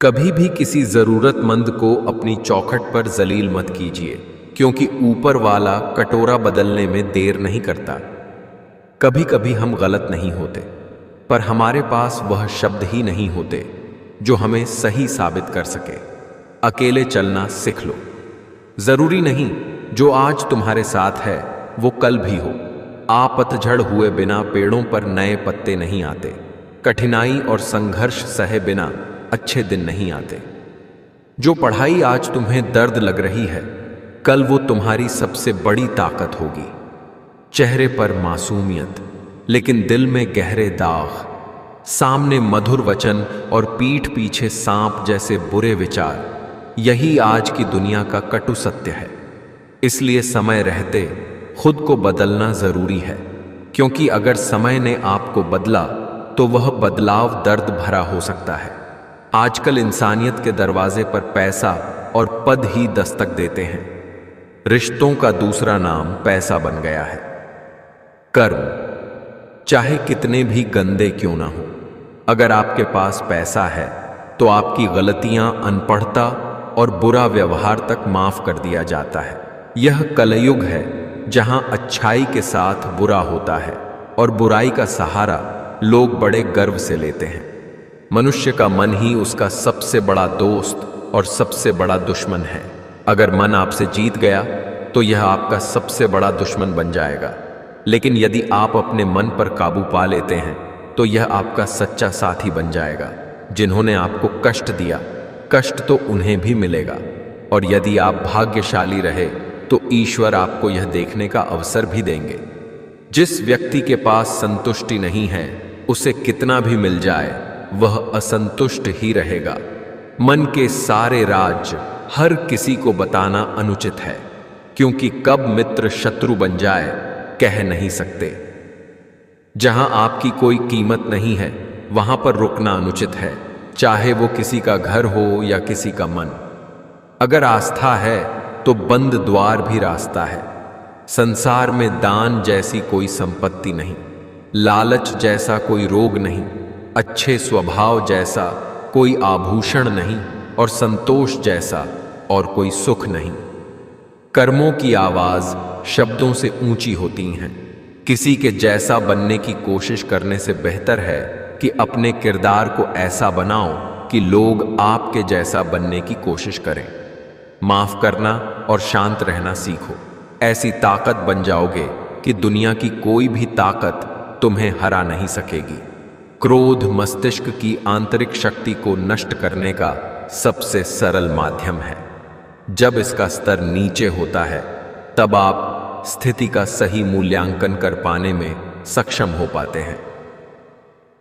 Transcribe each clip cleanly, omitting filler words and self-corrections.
कभी भी किसी जरूरतमंद को अपनी चौखट पर जलील मत कीजिए, क्योंकि ऊपर वाला कटोरा बदलने में देर नहीं करता। कभी कभी हम गलत नहीं होते, पर हमारे पास वह शब्द ही नहीं होते जो हमें सही साबित कर सके। अकेले चलना सीख लो। जरूरी नहीं जो आज तुम्हारे साथ है वो कल भी हो। पतझड़ हुए बिना पेड़ों पर नए पत्ते नहीं आते। कठिनाई और संघर्ष सहे बिना अच्छे दिन नहीं आते। जो पढ़ाई आज तुम्हें दर्द लग रही है, कल वो तुम्हारी सबसे बड़ी ताकत होगी। चेहरे पर मासूमियत, लेकिन दिल में गहरे दाग। सामने मधुर वचन और पीठ पीछे सांप जैसे बुरे विचार। यही आज की दुनिया का कटु सत्य है। इसलिए समय रहते खुद को बदलना जरूरी है, क्योंकि अगर समय ने आपको बदला तो वह बदलाव दर्द भरा हो सकता है। आजकल इंसानियत के दरवाजे पर पैसा और पद ही दस्तक देते हैं। रिश्तों का दूसरा नाम पैसा बन गया है। कर्म चाहे कितने भी गंदे क्यों ना हो, अगर आपके पास पैसा है तो आपकी गलतियां, अनपढ़ता और बुरा व्यवहार तक माफ कर दिया जाता है। यह कलयुग है जहां अच्छाई के साथ बुरा होता है और बुराई का सहारा लोग बड़े गर्व से लेते हैं। मनुष्य का मन ही उसका सबसे बड़ा दोस्त और सबसे बड़ा दुश्मन है। अगर मन आपसे जीत गया तो यह आपका सबसे बड़ा दुश्मन बन जाएगा, लेकिन यदि आप अपने मन पर काबू पा लेते हैं तो यह आपका सच्चा साथी बन जाएगा। जिन्होंने आपको कष्ट दिया, कष्ट तो उन्हें भी मिलेगा, और यदि आप भाग्यशाली रहे तो ईश्वर आपको यह देखने का अवसर भी देंगे। जिस व्यक्ति के पास संतुष्टि नहीं है, उसे कितना भी मिल जाए वह असंतुष्ट ही रहेगा। मन के सारे राज हर किसी को बताना अनुचित है, क्योंकि कब मित्र शत्रु बन जाए कह नहीं सकते। जहां आपकी कोई कीमत नहीं है वहां पर रुकना अनुचित है, चाहे वो किसी का घर हो या किसी का मन। अगर आस्था है तो बंद द्वार भी रास्ता है। संसार में दान जैसी कोई संपत्ति नहीं, लालच जैसा कोई रोग नहीं, अच्छे स्वभाव जैसा कोई आभूषण नहीं, और संतोष जैसा और कोई सुख नहीं। कर्मों की आवाज शब्दों से ऊंची होती हैं। किसी के जैसा बनने की कोशिश करने से बेहतर है कि अपने किरदार को ऐसा बनाओ कि लोग आपके जैसा बनने की कोशिश करें। माफ करना और शांत रहना सीखो। ऐसी ताकत बन जाओगे कि दुनिया की कोई भी ताकत तुम्हें हरा नहीं सकेगी। क्रोध मस्तिष्क की आंतरिक शक्ति को नष्ट करने का सबसे सरल माध्यम है। जब इसका स्तर नीचे होता है तब आप स्थिति का सही मूल्यांकन कर पाने में सक्षम हो पाते हैं।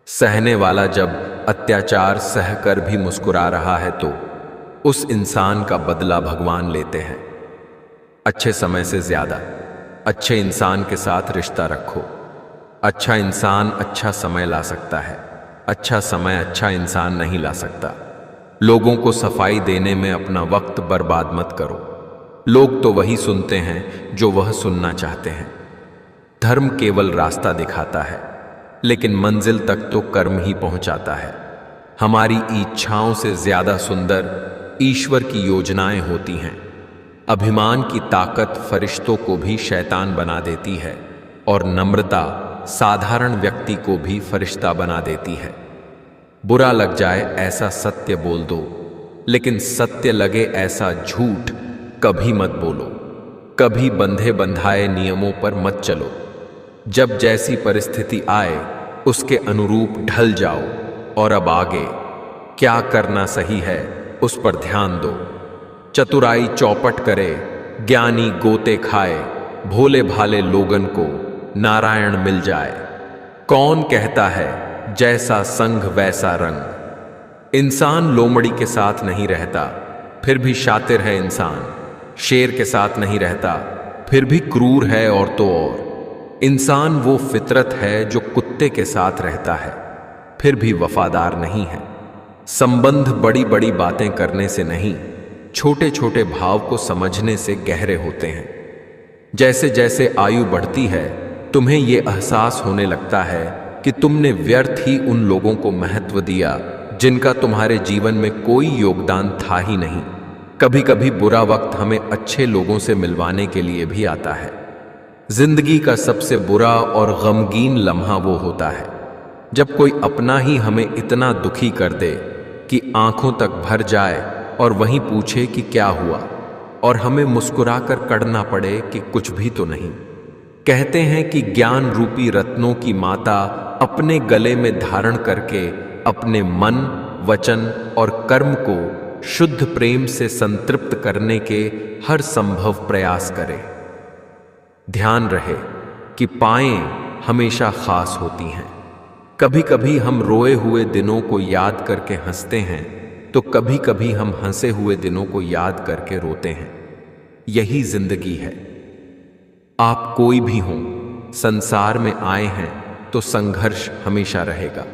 सहने वाला जब अत्याचार सहकर भी मुस्कुरा रहा है तो उस इंसान का बदला भगवान लेते हैं। अच्छे समय से ज्यादा अच्छे इंसान के साथ रिश्ता रखो। अच्छा इंसान अच्छा समय ला सकता है, अच्छा समय अच्छा इंसान नहीं ला सकता। लोगों को सफाई देने में अपना वक्त बर्बाद मत करो। लोग तो वही सुनते हैं जो वह सुनना चाहते हैं। धर्म केवल रास्ता दिखाता है, लेकिन मंजिल तक तो कर्म ही पहुंचाता है। हमारी इच्छाओं से ज्यादा सुंदर ईश्वर की योजनाएं होती हैं। अभिमान की ताकत फरिश्तों को भी शैतान बना देती है, और नम्रता साधारण व्यक्ति को भी फरिश्ता बना देती है। बुरा लग जाए ऐसा सत्य बोल दो, लेकिन सत्य लगे ऐसा झूठ कभी मत बोलो। कभी बंधे बंधाए नियमों पर मत चलो। जब जैसी परिस्थिति आए उसके अनुरूप ढल जाओ, और अब आगे क्या करना सही है उस पर ध्यान दो। चतुराई चौपट करे, ज्ञानी गोते खाए, भोले भाले लोगन को नारायण मिल जाए। कौन कहता है जैसा संग वैसा रंग। इंसान लोमड़ी के साथ नहीं रहता फिर भी शातिर है इंसान। शेर के साथ नहीं रहता फिर भी क्रूर है, और तो और इंसान वो फितरत है जो कुत्ते के साथ रहता है फिर भी वफादार नहीं है। संबंध बड़ी बड़ी बातें करने से नहीं, छोटे छोटे भाव को समझने से गहरे होते हैं। जैसे जैसे आयु बढ़ती है तुम्हें यह एहसास होने लगता है कि तुमने व्यर्थ ही उन लोगों को महत्व दिया जिनका तुम्हारे जीवन में कोई योगदान था ही नहीं। कभी कभी बुरा वक्त हमें अच्छे लोगों से मिलवाने के लिए भी आता है। जिंदगी का सबसे बुरा और गमगीन लम्हा वो होता है जब कोई अपना ही हमें इतना दुखी कर दे कि आंखों तक भर जाए और वहीं पूछे कि क्या हुआ, और हमें मुस्कुराकर कड़ना पड़े कि कुछ भी तो नहीं। कहते हैं कि ज्ञान रूपी रत्नों की माता अपने गले में धारण करके अपने मन, वचन और कर्म को शुद्ध प्रेम से संतृप्त करने के हर संभव प्रयास करे। ध्यान रहे कि पाएं हमेशा खास होती हैं। कभी कभी हम रोए हुए दिनों को याद करके हंसते हैं, तो कभी कभी हम हंसे हुए दिनों को याद करके रोते हैं। यही जिंदगी है। आप कोई भी हों, संसार में आए हैं तो संघर्ष हमेशा रहेगा।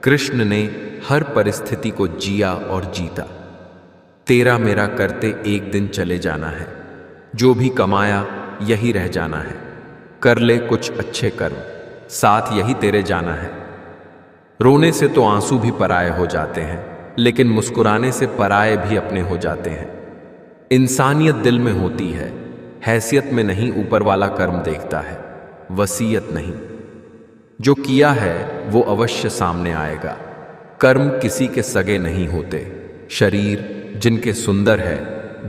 कृष्ण ने हर परिस्थिति को जिया और जीता। तेरा मेरा करते एक दिन चले जाना है, जो भी कमाया यही रह जाना है। कर ले कुछ अच्छे कर्म, साथ यही तेरे जाना है। रोने से तो आंसू भी पराये हो जाते हैं, लेकिन मुस्कुराने से पराये भी अपने हो जाते हैं। इंसानियत दिल में होती है, हैसियत में नहीं। ऊपर वाला कर्म देखता है, वसीयत नहीं। जो किया है वो अवश्य सामने आएगा। कर्म किसी के सगे नहीं होते। शरीर जिनके सुंदर है,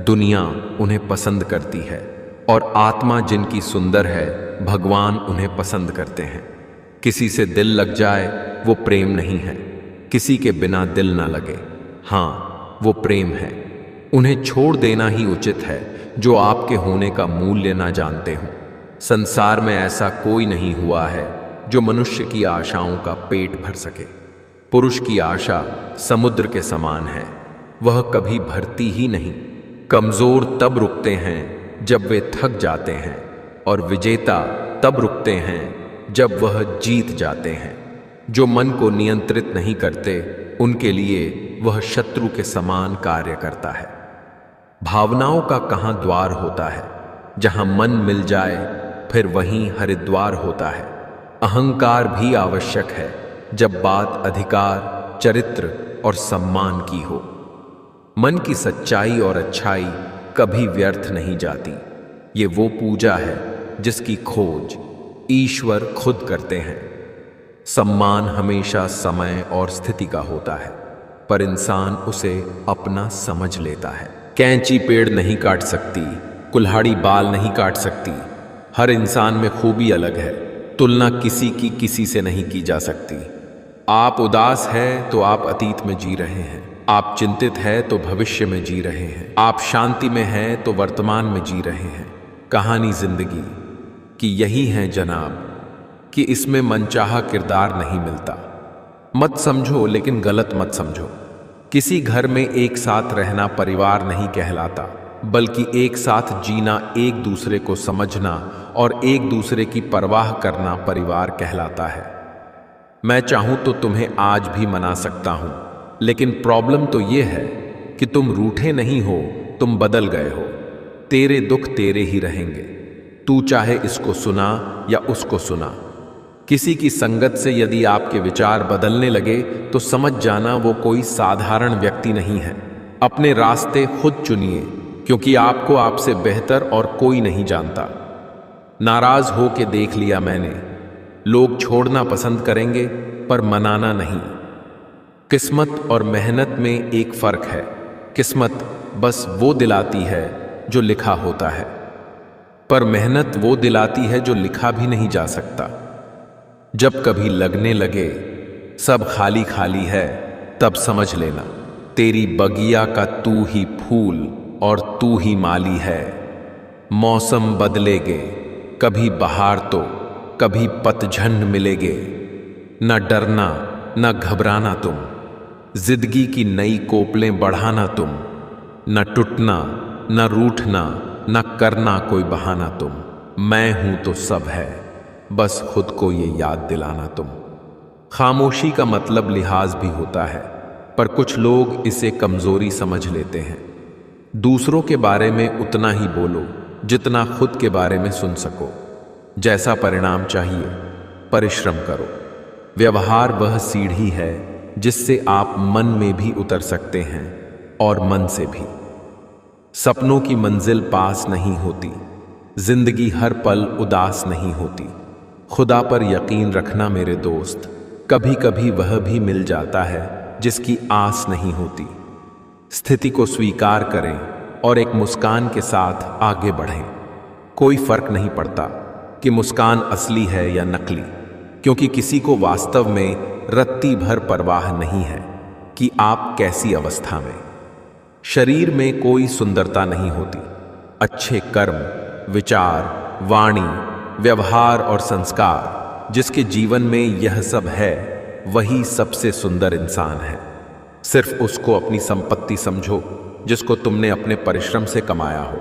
दुनिया उन्हें पसंद करती है, और आत्मा जिनकी सुंदर है, भगवान उन्हें पसंद करते हैं। किसी से दिल लग जाए वो प्रेम नहीं है, किसी के बिना दिल ना लगे, हाँ वो प्रेम है। उन्हें छोड़ देना ही उचित है जो आपके होने का मूल्य ना जानते हों। संसार में ऐसा कोई नहीं हुआ है जो मनुष्य की आशाओं का पेट भर सके। पुरुष की आशा समुद्र के समान है, वह कभी भरती ही नहीं। कमजोर तब रुकते हैं जब वे थक जाते हैं, और विजेता तब रुकते हैं जब वह जीत जाते हैं। जो मन को नियंत्रित नहीं करते, उनके लिए वह शत्रु के समान कार्य करता है। भावनाओं का कहाँ द्वार होता है? जहां मन मिल जाए फिर वहीं हरिद्वार होता है। अहंकार भी आवश्यक है जब बात अधिकार, चरित्र और सम्मान की हो। मन की सच्चाई और अच्छाई कभी व्यर्थ नहीं जाती। ये वो पूजा है जिसकी खोज ईश्वर खुद करते हैं। सम्मान हमेशा समय और स्थिति का होता है, पर इंसान उसे अपना समझ लेता है। कैंची पेड़ नहीं काट सकती, कुल्हाड़ी बाल नहीं काट सकती। हर इंसान में खूबी अलग है, तुलना किसी की किसी से नहीं की जा सकती। आप उदास हैं तो आप अतीत में जी रहे हैं, आप चिंतित हैं तो भविष्य में जी रहे हैं, आप शांति में हैं तो वर्तमान में जी रहे हैं। कहानी जिंदगी की यही है जनाब, कि इसमें मनचाहा किरदार नहीं मिलता। मत समझो लेकिन गलत मत समझो। किसी घर में एक साथ रहना परिवार नहीं कहलाता, बल्कि एक साथ जीना, एक दूसरे को समझना और एक दूसरे की परवाह करना परिवार कहलाता है। मैं चाहूं तो तुम्हें आज भी मना सकता हूं, लेकिन प्रॉब्लम तो यह है कि तुम रूठे नहीं हो, तुम बदल गए हो। तेरे दुख तेरे ही रहेंगे, तू चाहे इसको सुना या उसको सुना। किसी की संगत से यदि आपके विचार बदलने लगे तो समझ जाना वो कोई साधारण व्यक्ति नहीं है। अपने रास्ते खुद चुनिए, क्योंकि आपको आपसे बेहतर और कोई नहीं जानता। नाराज हो के देख लिया मैंने, लोग छोड़ना पसंद करेंगे पर मनाना नहीं। किस्मत और मेहनत में एक फर्क है। किस्मत बस वो दिलाती है जो लिखा होता है, पर मेहनत वो दिलाती है जो लिखा भी नहीं जा सकता। जब कभी लगने लगे सब खाली खाली है, तब समझ लेना तेरी बगिया का तू ही फूल और तू ही माली है। मौसम बदलेगे, कभी बहार तो कभी पतझड़ मिलेगे। न डरना न घबराना तुम, जिंदगी की नई कोपलें बढ़ाना तुम। न टूटना न रूठना, न करना कोई बहाना तुम। मैं हूं तो सब है, बस खुद को ये याद दिलाना तुम। खामोशी का मतलब लिहाज भी होता है, पर कुछ लोग इसे कमजोरी समझ लेते हैं। दूसरों के बारे में उतना ही बोलो जितना खुद के बारे में सुन सको। जैसा परिणाम चाहिए परिश्रम करो। व्यवहार वह सीढ़ी है जिससे आप मन में भी उतर सकते हैं और मन से भी। सपनों की मंजिल पास नहीं होती, जिंदगी हर पल उदास नहीं होती। खुदा पर यकीन रखना मेरे दोस्त, कभी कभी वह भी मिल जाता है जिसकी आस नहीं होती। स्थिति को स्वीकार करें और एक मुस्कान के साथ आगे बढ़ें। कोई फर्क नहीं पड़ता कि मुस्कान असली है या नकली, क्योंकि किसी को वास्तव में रत्ती भर परवाह नहीं है कि आप कैसी अवस्था में। शरीर में कोई सुंदरता नहीं होती, अच्छे कर्म, विचार, वाणी, व्यवहार और संस्कार जिसके जीवन में यह सब है, वही सबसे सुंदर इंसान है। सिर्फ उसको अपनी संपत्ति समझो जिसको तुमने अपने परिश्रम से कमाया हो।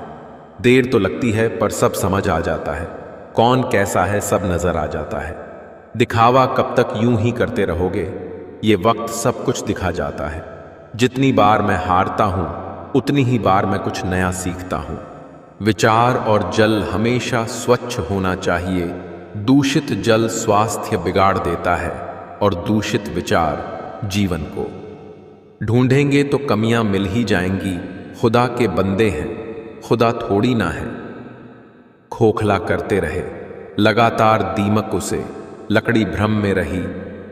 देर तो लगती है पर सब समझ आ जाता है, कौन कैसा है सब नजर आ जाता है। दिखावा कब तक यूं ही करते रहोगे, ये वक्त सब कुछ दिखा जाता है। जितनी बार मैं हारता हूं उतनी ही बार मैं कुछ नया सीखता हूं। विचार और जल हमेशा स्वच्छ होना चाहिए। दूषित जल स्वास्थ्य बिगाड़ देता है और दूषित विचार जीवन को। ढूंढेंगे तो कमियां मिल ही जाएंगी, खुदा के बंदे हैं, खुदा थोड़ी ना है। खोखला करते रहे लगातार दीमक उसे, लकड़ी भ्रम में रही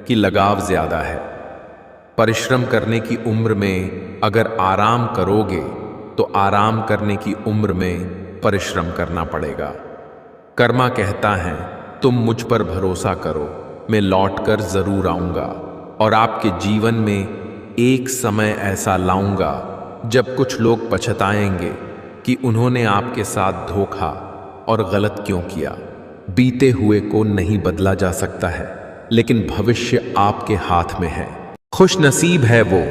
कि लगाव ज्यादा है। परिश्रम करने की उम्र में अगर आराम करोगे तो आराम करने की उम्र में परिश्रम करना पड़ेगा। कर्मा कहता है तुम मुझ पर भरोसा करो, मैं लौटकर जरूर आऊंगा और आपके जीवन में एक समय ऐसा लाऊंगा जब कुछ लोग पछताएंगे कि उन्होंने आपके साथ धोखा और गलत क्यों किया। बीते हुए को नहीं बदला जा सकता है, लेकिन भविष्य आपके हाथ में है। खुश नसीब है वो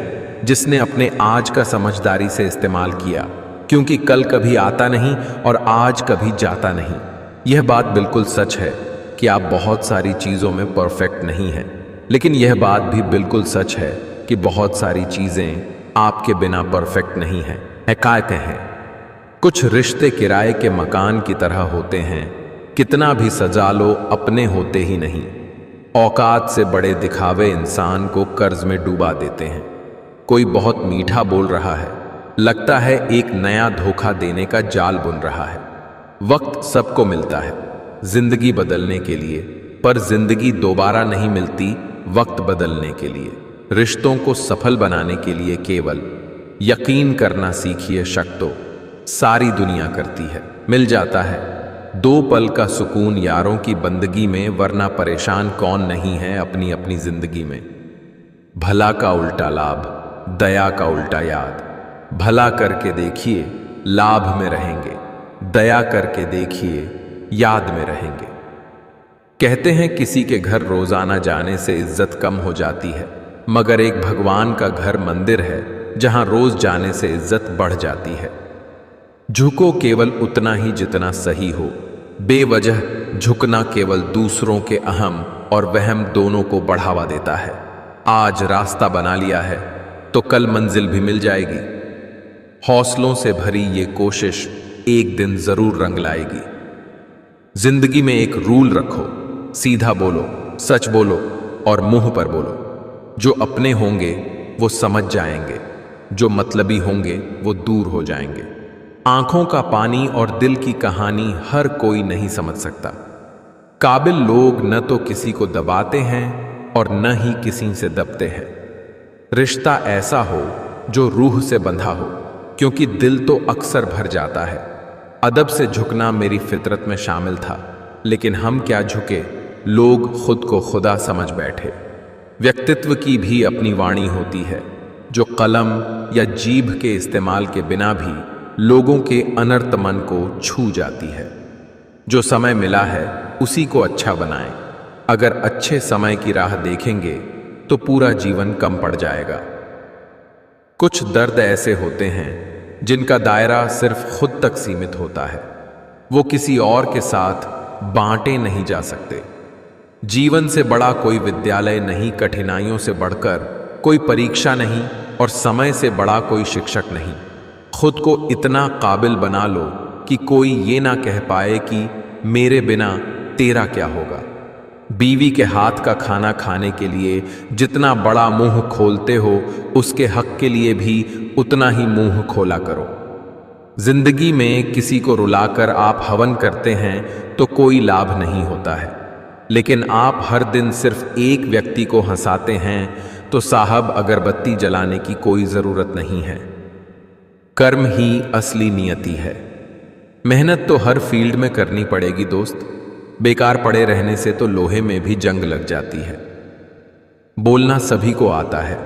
जिसने अपने आज का समझदारी से इस्तेमाल किया, क्योंकि कल कभी आता नहीं और आज कभी जाता नहीं। यह बात बिल्कुल सच है कि आप बहुत सारी चीज़ों में परफेक्ट नहीं हैं, लेकिन यह बात भी बिल्कुल सच है कि बहुत सारी चीज़ें आपके बिना परफेक्ट नहीं हैं। हकायतें हैं। कुछ रिश्ते किराए के मकान की तरह होते हैं, कितना भी सजा लो अपने होते ही नहीं। औकात से बड़े दिखावे इंसान को कर्ज में डूबा देते हैं। कोई बहुत मीठा बोल रहा है, लगता है एक नया धोखा देने का जाल बुन रहा है। वक्त सबको मिलता है जिंदगी बदलने के लिए, पर जिंदगी दोबारा नहीं मिलती वक्त बदलने के लिए। रिश्तों को सफल बनाने के लिए केवल यकीन करना सीखिए। शक तो सारी दुनिया करती है। मिल जाता है 2 पल का सुकून यारों की बंदगी में, वरना परेशान कौन नहीं है अपनी अपनी जिंदगी में। भला का उल्टा लाभ, दया का उल्टा याद। भला करके देखिए लाभ में रहेंगे, दया करके देखिए याद में रहेंगे। कहते हैं किसी के घर रोजाना जाने से इज्जत कम हो जाती है, मगर एक भगवान का घर मंदिर है जहां रोज जाने से इज्जत बढ़ जाती है। झुको केवल उतना ही जितना सही हो। बेवजह झुकना केवल दूसरों के अहम और वहम दोनों को बढ़ावा देता है। आज रास्ता बना लिया है तो कल मंजिल भी मिल जाएगी। हौसलों से भरी ये कोशिश एक दिन जरूर रंग लाएगी। जिंदगी में एक रूल रखो, सीधा बोलो, सच बोलो और मुंह पर बोलो। जो अपने होंगे वो समझ जाएंगे, जो मतलबी होंगे वो दूर हो जाएंगे। आंखों का पानी और दिल की कहानी हर कोई नहीं समझ सकता। काबिल लोग न तो किसी को दबाते हैं और न ही किसी से दबते हैं। रिश्ता ऐसा हो जो रूह से बंधा हो, क्योंकि दिल तो अक्सर भर जाता है। अदब से झुकना मेरी फितरत में शामिल था, लेकिन हम क्या झुके, लोग खुद को खुदा समझ बैठे। व्यक्तित्व की भी अपनी वाणी होती है, जो कलम या जीभ के इस्तेमाल के बिना भी लोगों के अनर्थ मन को छू जाती है। जो समय मिला है उसी को अच्छा बनाएं। अगर अच्छे समय की राह देखेंगे तो पूरा जीवन कम पड़ जाएगा। कुछ दर्द ऐसे होते हैं जिनका दायरा सिर्फ खुद तक सीमित होता है, वो किसी और के साथ बांटे नहीं जा सकते। जीवन से बड़ा कोई विद्यालय नहीं, कठिनाइयों से बढ़कर कोई परीक्षा नहीं और समय से बड़ा कोई शिक्षक नहीं। खुद को इतना काबिल बना लो कि कोई ये ना कह पाए कि मेरे बिना तेरा क्या होगा। बीवी के हाथ का खाना खाने के लिए जितना बड़ा मुंह खोलते हो, उसके हक के लिए भी उतना ही मुंह खोला करो। जिंदगी में किसी को रुलाकर आप हवन करते हैं तो कोई लाभ नहीं होता है, लेकिन आप हर दिन सिर्फ एक व्यक्ति को हंसाते हैं तो साहब अगरबत्ती जलाने की कोई जरूरत नहीं है। कर्म ही असली नियति है। मेहनत तो हर फील्ड में करनी पड़ेगी दोस्त। बेकार पड़े रहने से तो लोहे में भी जंग लग जाती है। बोलना सभी को आता है।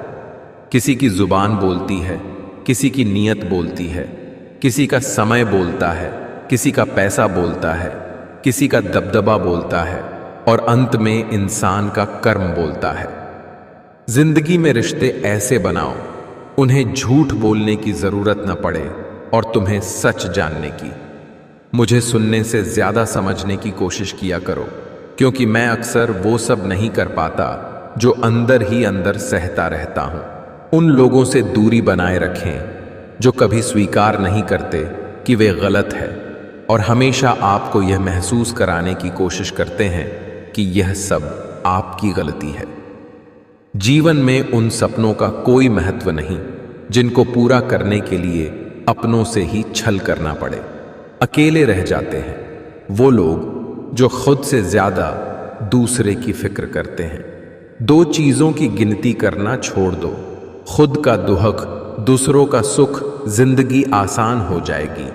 किसी की जुबान बोलती है, किसी की नीयत बोलती है, किसी का समय बोलता है, किसी का पैसा बोलता है, किसी का दबदबा बोलता है और अंत में इंसान का कर्म बोलता है। जिंदगी में रिश्ते ऐसे बनाओ उन्हें झूठ बोलने की जरूरत न पड़े और तुम्हें सच जानने की। मुझे सुनने से ज्यादा समझने की कोशिश किया करो, क्योंकि मैं अक्सर वो सब नहीं कर पाता जो अंदर ही अंदर सहता रहता हूं। उन लोगों से दूरी बनाए रखें जो कभी स्वीकार नहीं करते कि वे गलत है और हमेशा आपको यह महसूस कराने की कोशिश करते हैं कि यह सब आपकी गलती है। जीवन में उन सपनों का कोई महत्व नहीं जिनको पूरा करने के लिए अपनों से ही छल करना पड़े। अकेले रह जाते हैं वो लोग जो खुद से ज्यादा दूसरे की फिक्र करते हैं। दो चीजों की गिनती करना छोड़ दो, खुद का दुहक, दूसरों का सुख, जिंदगी आसान हो जाएगी।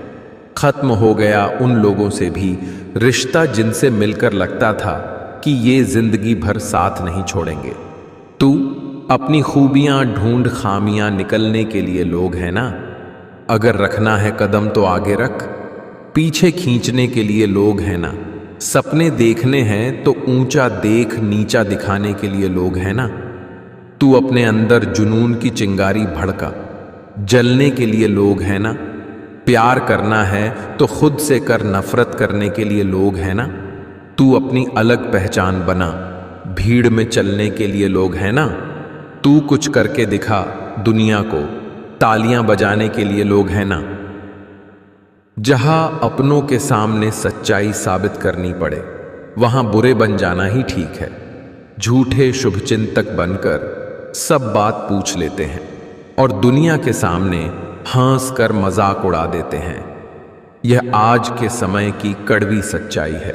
खत्म हो गया उन लोगों से भी रिश्ता जिनसे मिलकर लगता था कि ये जिंदगी भर साथ नहीं छोड़ेंगे। तू अपनी खूबियां ढूंढ, खामियां निकलने के लिए लोग हैं ना। अगर रखना है कदम तो आगे रख, पीछे खींचने के लिए लोग हैं ना। सपने देखने हैं तो ऊंचा देख, नीचा दिखाने के लिए लोग हैं ना। तू अपने अंदर जुनून की चिंगारी भड़का, जलने के लिए लोग हैं ना। प्यार करना है तो खुद से कर, नफरत करने के लिए लोग हैं ना। तू अपनी अलग पहचान बना, भीड़ में चलने के लिए लोग हैं ना। तू कुछ करके दिखा दुनिया को, तालियां बजाने के लिए लोग हैं ना। जहां अपनों के सामने सच्चाई साबित करनी पड़े वहां बुरे बन जाना ही ठीक है। झूठे शुभचिंतक बनकर सब बात पूछ लेते हैं और दुनिया के सामने हंस कर मजाक उड़ा देते हैं। यह आज के समय की कड़वी सच्चाई है।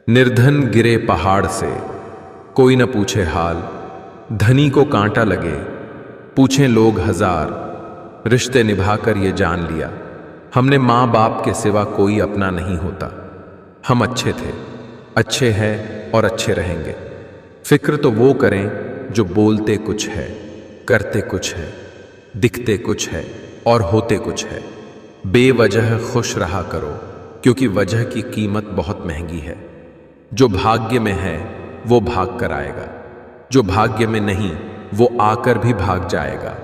निर्धन गिरे पहाड़ से, कोई न पूछे हाल। धनी को कांटा लगे, पूछें लोग हजार। रिश्ते निभाकर ये जान लिया, हमने माँ बाप के सिवा कोई अपना नहीं होता। हम अच्छे थे, अच्छे हैं और अच्छे रहेंगे। फिक्र तो वो करें जो बोलते कुछ है, करते कुछ है, दिखते कुछ है और होते कुछ है। बेवजह खुश रहा करो, क्योंकि वजह की कीमत बहुत महंगी है। जो भाग्य में है वो भाग कर आएगा, जो भाग्य में नहीं वो आकर भी भाग जाएगा।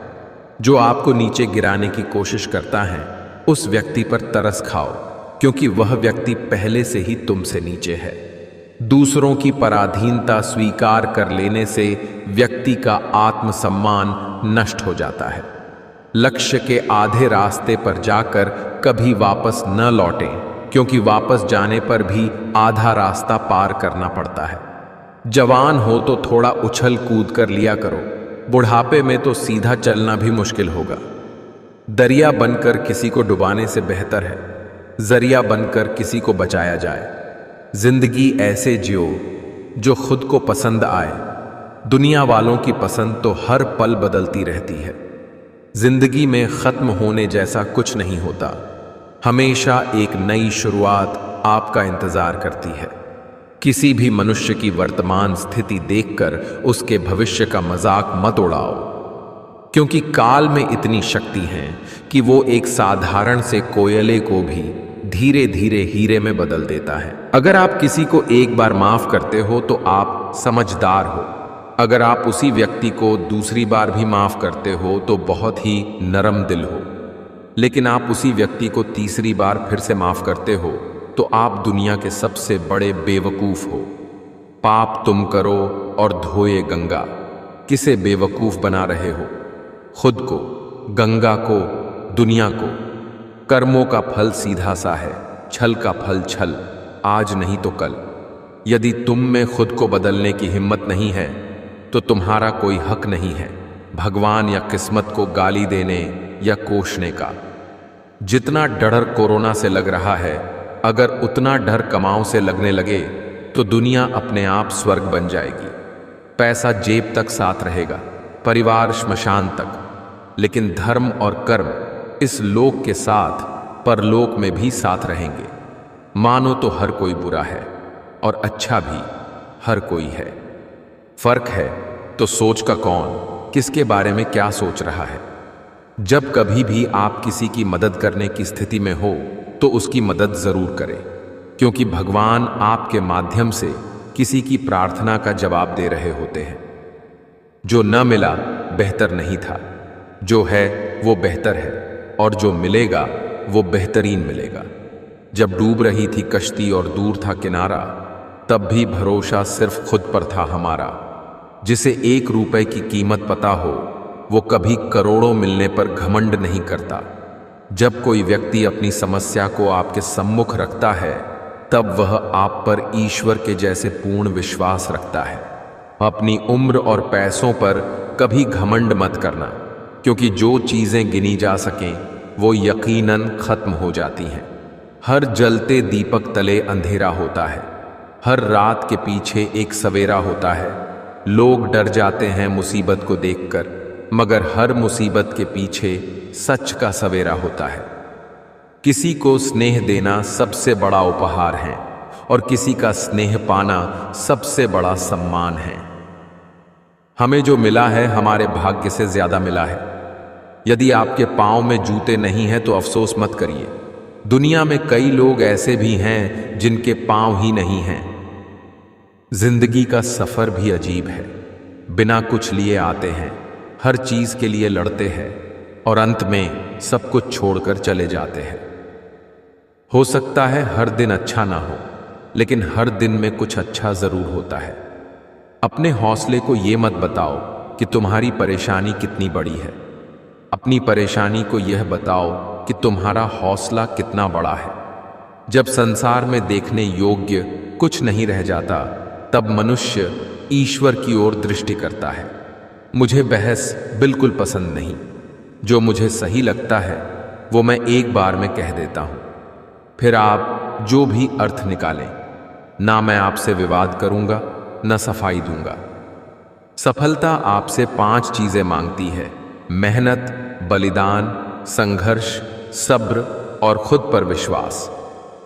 जो आपको नीचे गिराने की कोशिश करता है उस व्यक्ति पर तरस खाओ, क्योंकि वह व्यक्ति पहले से ही तुमसे नीचे है। दूसरों की पराधीनता स्वीकार कर लेने से व्यक्ति का आत्मसम्मान नष्ट हो जाता है। लक्ष्य के आधे रास्ते पर जाकर कभी वापस न लौटें, क्योंकि वापस जाने पर भी आधा रास्ता पार करना पड़ता है। जवान हो तो थोड़ा उछल कूद कर लिया करो, बुढ़ापे में तो सीधा चलना भी मुश्किल होगा। दरिया बनकर किसी को डुबाने से बेहतर है जरिया बनकर किसी को बचाया जाए। जिंदगी ऐसे जियो जो खुद को पसंद आए। दुनिया वालों की पसंद तो हर पल बदलती रहती है। जिंदगी में खत्म होने जैसा कुछ नहीं होता, हमेशा एक नई शुरुआत आपका इंतजार करती है। किसी भी मनुष्य की वर्तमान स्थिति देखकर उसके भविष्य का मजाक मत उड़ाओ, क्योंकि काल में इतनी शक्ति है कि वो एक साधारण से कोयले को भी धीरे धीरे हीरे में बदल देता है। अगर आप किसी को एक बार माफ करते हो तो आप समझदार हो। अगर आप उसी व्यक्ति को दूसरी बार भी माफ करते हो तो बहुत ही नरम दिल हो। लेकिन आप उसी व्यक्ति को तीसरी बार फिर से माफ करते हो तो आप दुनिया के सबसे बड़े बेवकूफ हो। पाप तुम करो और धोए गंगा। किसे बेवकूफ बना रहे हो? खुद को, गंगा को, दुनिया को। कर्मों का फल सीधा सा है, छल का फल छल, आज नहीं तो कल। यदि तुम में खुद को बदलने की हिम्मत नहीं है तो तुम्हारा कोई हक नहीं है भगवान या किस्मत को गाली देने या कोसने का। जितना डर कोरोना से लग रहा है, अगर उतना डर कमाओ से लगने लगे तो दुनिया अपने आप स्वर्ग बन जाएगी। पैसा जेब तक साथ रहेगा, परिवार श्मशान तक, लेकिन धर्म और कर्म इस लोक के साथ परलोक में भी साथ रहेंगे। मानो तो हर कोई बुरा है और अच्छा भी हर कोई है। फर्क है तो सोच का कौन किसके बारे में क्या सोच रहा है। जब कभी भी आप किसी की मदद करने की स्थिति में हो तो उसकी मदद जरूर करें, क्योंकि भगवान आपके माध्यम से किसी की प्रार्थना का जवाब दे रहे होते हैं। जो न मिला बेहतर नहीं था, जो है वो बेहतर है, और जो मिलेगा वो बेहतरीन मिलेगा। जब डूब रही थी कश्ती और दूर था किनारा, तब भी भरोसा सिर्फ खुद पर था हमारा। जिसे 1 रुपए की कीमत पता हो वो कभी करोड़ों मिलने पर घमंड नहीं करता। जब कोई व्यक्ति अपनी समस्या को आपके सम्मुख रखता है तब वह आप पर ईश्वर के जैसे पूर्ण विश्वास रखता है। अपनी उम्र और पैसों पर कभी घमंड मत करना, क्योंकि जो चीजें गिनी जा सकें वो यकीनन खत्म हो जाती हैं। हर जलते दीपक तले अंधेरा होता है, हर रात के पीछे एक सवेरा होता है। लोग डर जाते हैं मुसीबत को देखकर, मगर हर मुसीबत के पीछे सच का सवेरा होता है। किसी को स्नेह देना सबसे बड़ा उपहार है और किसी का स्नेह पाना सबसे बड़ा सम्मान है। हमें जो मिला है हमारे भाग्य से ज्यादा मिला है। यदि आपके पांव में जूते नहीं हैं तो अफसोस मत करिए। दुनिया में कई लोग ऐसे भी हैं जिनके पांव ही नहीं हैं। जिंदगी का सफर भी अजीब है। बिना कुछ लिए आते हैं, हर चीज के लिए लड़ते हैं और अंत में सब कुछ छोड़कर चले जाते हैं। हो सकता है हर दिन अच्छा ना हो, लेकिन हर दिन में कुछ अच्छा जरूर होता है। अपने हौसले को ये मत बताओ कि तुम्हारी परेशानी कितनी बड़ी है। अपनी परेशानी को यह बताओ कि तुम्हारा हौसला कितना बड़ा है। जब संसार में देखने योग्य कुछ नहीं रह जाता, तब मनुष्य ईश्वर की ओर दृष्टि करता है। मुझे बहस बिल्कुल पसंद नहीं। जो मुझे सही लगता है वो मैं एक बार में कह देता हूं, फिर आप जो भी अर्थ निकालें। ना मैं आपसे विवाद करूंगा, न सफाई दूंगा। सफलता आपसे 5 चीजें मांगती है: मेहनत, बलिदान, संघर्ष, सब्र और खुद पर विश्वास।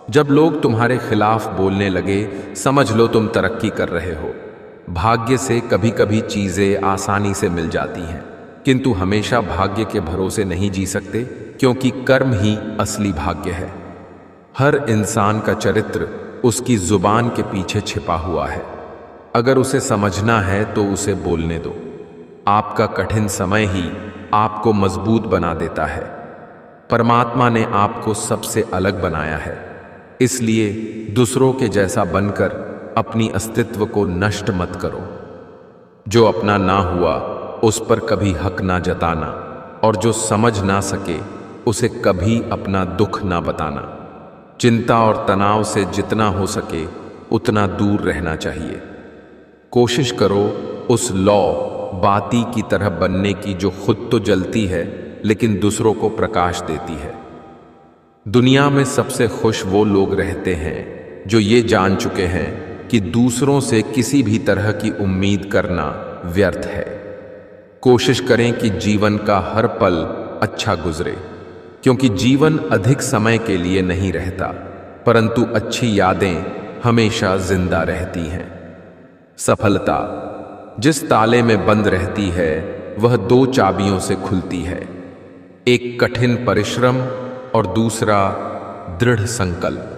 जब लोग तुम्हारे खिलाफ बोलने लगे, समझ लो तुम तरक्की कर रहे हो। भाग्य से कभी कभी चीजें आसानी से मिल जाती हैं, किंतु हमेशा भाग्य के भरोसे नहीं जी सकते, क्योंकि कर्म ही असली भाग्य है। हर इंसान का चरित्र उसकी जुबान के पीछे छिपा हुआ है। अगर उसे समझना है तो उसे बोलने दो। आपका कठिन समय ही आपको मजबूत बना देता है। परमात्मा ने आपको सबसे अलग बनाया है, इसलिए दूसरों के जैसा बनकर अपनी अस्तित्व को नष्ट मत करो। जो अपना ना हुआ उस पर कभी हक ना जताना, और जो समझ ना सके उसे कभी अपना दुख ना बताना। चिंता और तनाव से जितना हो सके उतना दूर रहना चाहिए। कोशिश करो उस लौ बाती की तरह बनने की जो खुद तो जलती है लेकिन दूसरों को प्रकाश देती है। दुनिया में सबसे खुश वो लोग रहते हैं जो ये जान चुके हैं कि दूसरों से किसी भी तरह की उम्मीद करना व्यर्थ है। कोशिश करें कि जीवन का हर पल अच्छा गुजरे, क्योंकि जीवन अधिक समय के लिए नहीं रहता, परंतु अच्छी यादें हमेशा जिंदा रहती हैं। सफलता जिस ताले में बंद रहती है वह 2 चाबियों से खुलती है, एक कठिन परिश्रम और दूसरा दृढ़ संकल्प।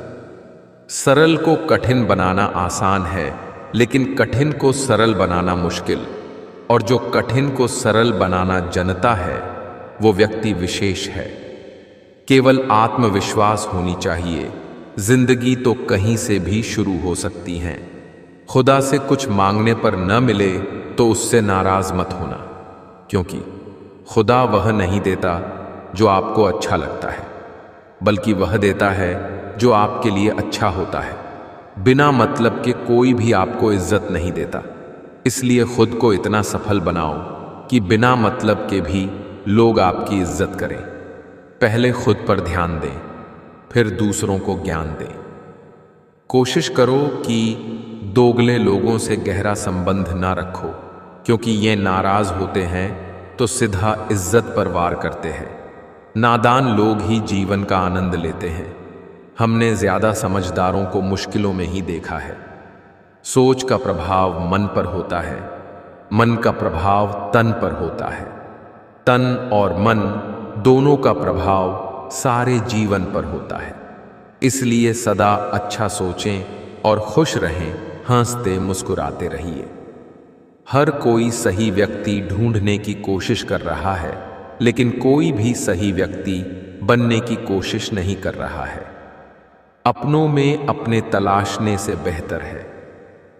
सरल को कठिन बनाना आसान है, लेकिन कठिन को सरल बनाना मुश्किल, और जो कठिन को सरल बनाना जनता है वो व्यक्ति विशेष है। केवल आत्मविश्वास होनी चाहिए। जिंदगी तो कहीं से भी शुरू हो सकती है। खुदा से कुछ मांगने पर न मिले तो उससे नाराज मत होना, क्योंकि खुदा वह नहीं देता जो आपको अच्छा लगता है, बल्कि वह देता है जो आपके लिए अच्छा होता है। बिना मतलब के कोई भी आपको इज्जत नहीं देता। इसलिए खुद को इतना सफल बनाओ कि बिना मतलब के भी लोग आपकी इज्जत करें। पहले खुद पर ध्यान दें, फिर दूसरों को ज्ञान दें। कोशिश करो कि दोगले लोगों से गहरा संबंध ना रखो, क्योंकि ये नाराज होते हैं तो सीधा इज्जत पर वार करते हैं। नादान लोग ही जीवन का आनंद लेते हैं। हमने ज्यादा समझदारों को मुश्किलों में ही देखा है। सोच का प्रभाव मन पर होता है, मन का प्रभाव तन पर होता है, तन और मन दोनों का प्रभाव सारे जीवन पर होता है। इसलिए सदा अच्छा सोचें और खुश रहें, हंसते मुस्कुराते रहिए। हर कोई सही व्यक्ति ढूंढने की कोशिश कर रहा है, लेकिन कोई भी सही व्यक्ति बनने की कोशिश नहीं कर रहा है। अपनों में अपने तलाशने से बेहतर है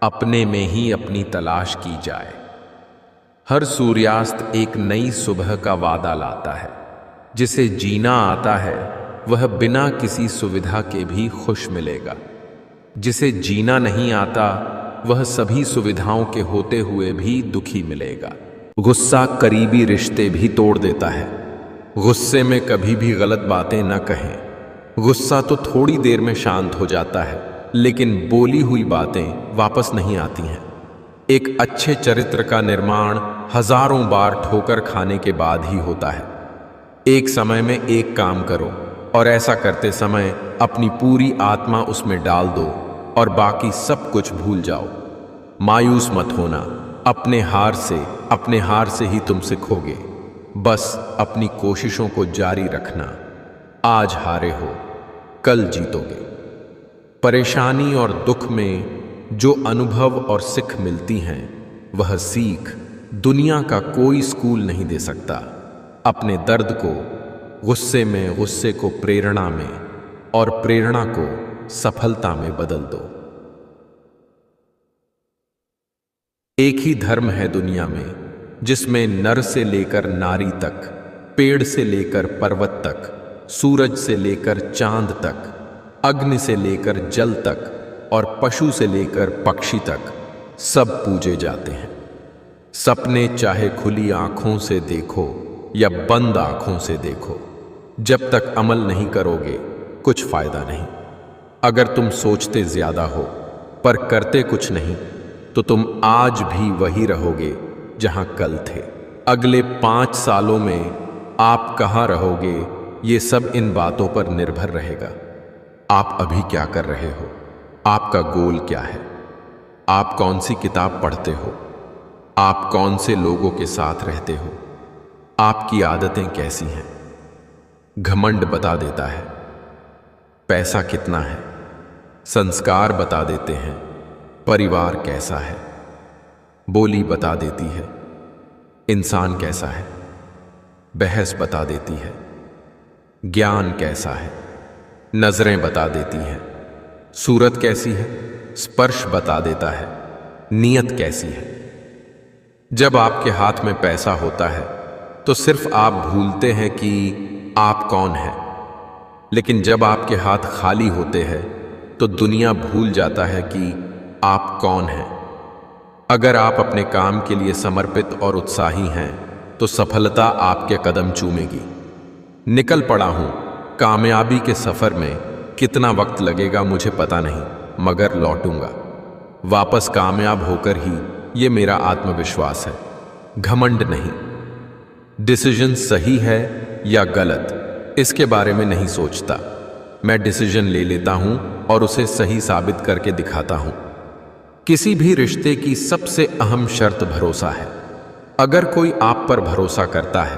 अपने में ही अपनी तलाश की जाए। हर सूर्यास्त एक नई सुबह का वादा लाता है। जिसे जीना आता है वह बिना किसी सुविधा के भी खुश मिलेगा। जिसे जीना नहीं आता वह सभी सुविधाओं के होते हुए भी दुखी मिलेगा। गुस्सा करीबी रिश्ते भी तोड़ देता है। गुस्से में कभी भी गलत बातें न कहें। गुस्सा तो थोड़ी देर में शांत हो जाता है, लेकिन बोली हुई बातें वापस नहीं आती हैं। एक अच्छे चरित्र का निर्माण हजारों बार ठोकर खाने के बाद ही होता है। एक समय में एक काम करो और ऐसा करते समय अपनी पूरी आत्मा उसमें डाल दो और बाकी सब कुछ भूल जाओ। मायूस मत होना, अपने हार से ही तुम सीखोगे। बस अपनी कोशिशों को जारी रखना। आज हारे हो, कल जीतोगे। परेशानी और दुख में जो अनुभव और सिख मिलती हैं, वह सीख दुनिया का कोई स्कूल नहीं दे सकता। अपने दर्द को गुस्से में, गुस्से को प्रेरणा में और प्रेरणा को सफलता में बदल दो। एक ही धर्म है दुनिया में जिसमें नर से लेकर नारी तक, पेड़ से लेकर पर्वत तक, सूरज से लेकर चांद तक, अग्नि से लेकर जल तक और पशु से लेकर पक्षी तक सब पूजे जाते हैं। सपने चाहे खुली आंखों से देखो या बंद आंखों से देखो, जब तक अमल नहीं करोगे कुछ फायदा नहीं। अगर तुम सोचते ज्यादा हो पर करते कुछ नहीं, तो तुम आज भी वही रहोगे जहां कल थे। अगले 5 सालों में आप कहां रहोगे, ये सब इन बातों पर निर्भर रहेगा। आप अभी क्या कर रहे हो, आपका गोल क्या है, आप कौन सी किताब पढ़ते हो, आप कौन से लोगों के साथ रहते हो, आपकी आदतें कैसी हैं। घमंड बता देता है। पैसा कितना है, संस्कार बता देते हैं। परिवार कैसा है, बोली बता देती है। इंसान कैसा है, बहस बता देती है। ज्ञान कैसा है, नजरें बता देती हैं। सूरत कैसी है, स्पर्श बता देता है। नीयत कैसी है। जब आपके हाथ में पैसा होता है तो सिर्फ आप भूलते हैं कि आप कौन हैं, लेकिन जब आपके हाथ खाली होते हैं तो दुनिया भूल जाता है कि आप कौन हैं। अगर आप अपने काम के लिए समर्पित और उत्साही हैं तो सफलता आपके कदम चूमेगी। निकल पड़ा हूं कामयाबी के सफर में, कितना वक्त लगेगा मुझे पता नहीं, मगर लौटूंगा वापस कामयाब होकर ही, ये मेरा आत्मविश्वास है, घमंड नहीं। डिसीजन सही है या गलत, इसके बारे में नहीं सोचता। मैं डिसीजन ले लेता हूं और उसे सही साबित करके दिखाता हूं। किसी भी रिश्ते की सबसे अहम शर्त भरोसा है। अगर कोई आप पर भरोसा करता है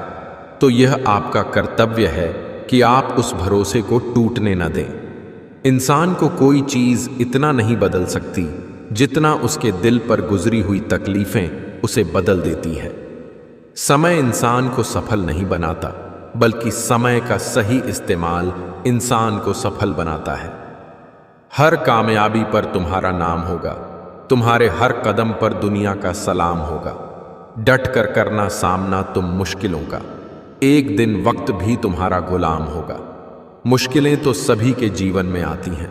तो यह आपका कर्तव्य है कि आप उस भरोसे को टूटने न दें। इंसान को कोई चीज इतना नहीं बदल सकती जितना उसके दिल पर गुजरी हुई तकलीफें उसे बदल देती है। समय इंसान को सफल नहीं बनाता, बल्कि समय का सही इस्तेमाल इंसान को सफल बनाता है। हर कामयाबी पर तुम्हारा नाम होगा, तुम्हारे हर कदम पर दुनिया का सलाम होगा। डट कर करना सामना तुम मुश्किलों का, एक दिन वक्त भी तुम्हारा गुलाम होगा। मुश्किलें तो सभी के जीवन में आती हैं,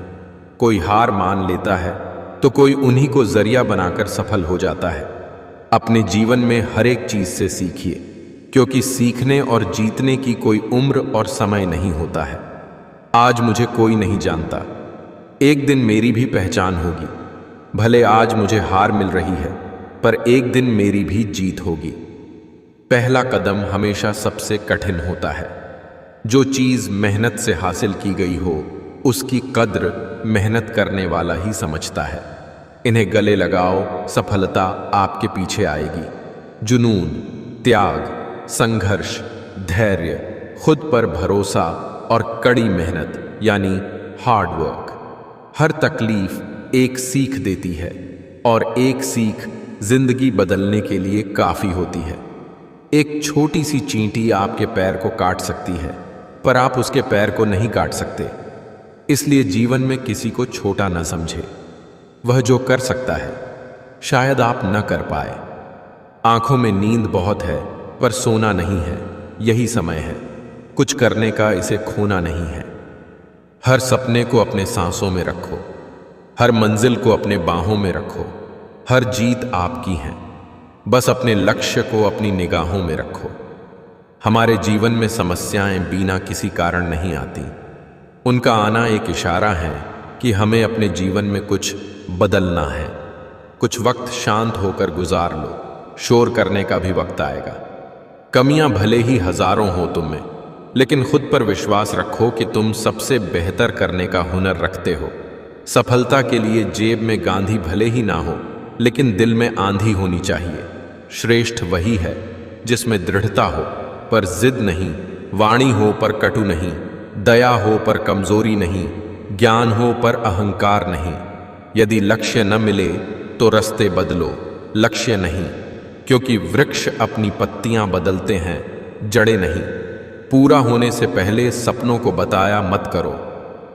कोई हार मान लेता है तो कोई उन्हीं को जरिया बनाकर सफल हो जाता है। अपने जीवन में हर एक चीज से सीखिए, क्योंकि सीखने और जीतने की कोई उम्र और समय नहीं होता है। आज मुझे कोई नहीं जानता, एक दिन मेरी भी पहचान होगी। भले आज मुझे हार मिल रही है, पर एक दिन मेरी भी जीत होगी। पहला कदम हमेशा सबसे कठिन होता है। जो चीज मेहनत से हासिल की गई हो, उसकी कद्र मेहनत करने वाला ही समझता है। इन्हें गले लगाओ, सफलता आपके पीछे आएगी। जुनून, त्याग, संघर्ष, धैर्य, खुद पर भरोसा और कड़ी मेहनत यानी हार्ड वर्क। हर तकलीफ एक सीख देती है और एक सीख जिंदगी बदलने के लिए काफी होती है। एक छोटी सी चींटी आपके पैर को काट सकती है, पर आप उसके पैर को नहीं काट सकते। इसलिए जीवन में किसी को छोटा न समझे। वह जो कर सकता है शायद आप न कर पाए। आंखों में नींद बहुत है, पर सोना नहीं है। यही समय है कुछ करने का, इसे खोना नहीं है। हर सपने को अपने सांसों में रखो, हर मंजिल को अपने बाहों में रखो। हर जीत आपकी है, बस अपने लक्ष्य को अपनी निगाहों में रखो। हमारे जीवन में समस्याएं बिना किसी कारण नहीं आती। उनका आना एक इशारा है कि हमें अपने जीवन में कुछ बदलना है। कुछ वक्त शांत होकर गुजार लो, शोर करने का भी वक्त आएगा। कमियां भले ही हजारों हो तुम में, लेकिन खुद पर विश्वास रखो कि तुम सबसे बेहतर करने का हुनर रखते हो। सफलता के लिए जेब में गांधी भले ही ना हो, लेकिन दिल में आंधी होनी चाहिए। श्रेष्ठ वही है जिसमें दृढ़ता हो पर जिद नहीं, वाणी हो पर कटु नहीं, दया हो पर कमजोरी नहीं, ज्ञान हो पर अहंकार नहीं। यदि लक्ष्य न मिले तो रास्ते बदलो, लक्ष्य नहीं, क्योंकि वृक्ष अपनी पत्तियां बदलते हैं, जड़ें नहीं। पूरा होने से पहले सपनों को बताया मत करो।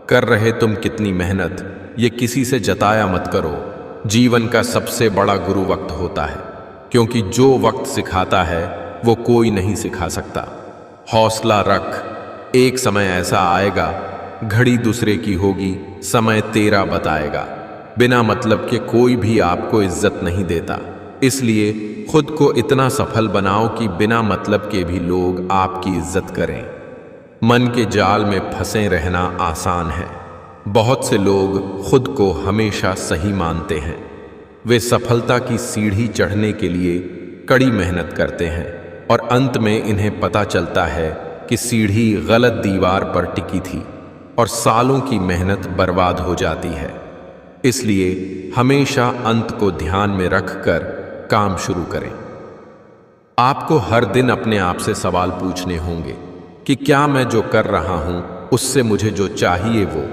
कर रहे तुम कितनी मेहनत, ये किसी से जताया मत करो। जीवन का सबसे बड़ा गुरु वक्त होता है, क्योंकि जो वक्त सिखाता है वो कोई नहीं सिखा सकता। हौसला रख, एक समय ऐसा आएगा, घड़ी दूसरे की होगी, समय तेरा बताएगा। बिना मतलब के कोई भी आपको इज्जत नहीं देता, इसलिए खुद को इतना सफल बनाओ कि बिना मतलब के भी लोग आपकी इज्जत करें। मन के जाल में फंसे रहना आसान है। बहुत से लोग खुद को हमेशा सही मानते हैं। वे सफलता की सीढ़ी चढ़ने के लिए कड़ी मेहनत करते हैं और अंत में इन्हें पता चलता है कि सीढ़ी गलत दीवार पर टिकी थी और सालों की मेहनत बर्बाद हो जाती है। इसलिए हमेशा अंत को ध्यान में रखकर काम शुरू करें। आपको हर दिन अपने आप से सवाल पूछने होंगे कि क्या मैं जो कर रहा हूं उससे मुझे जो चाहिए वो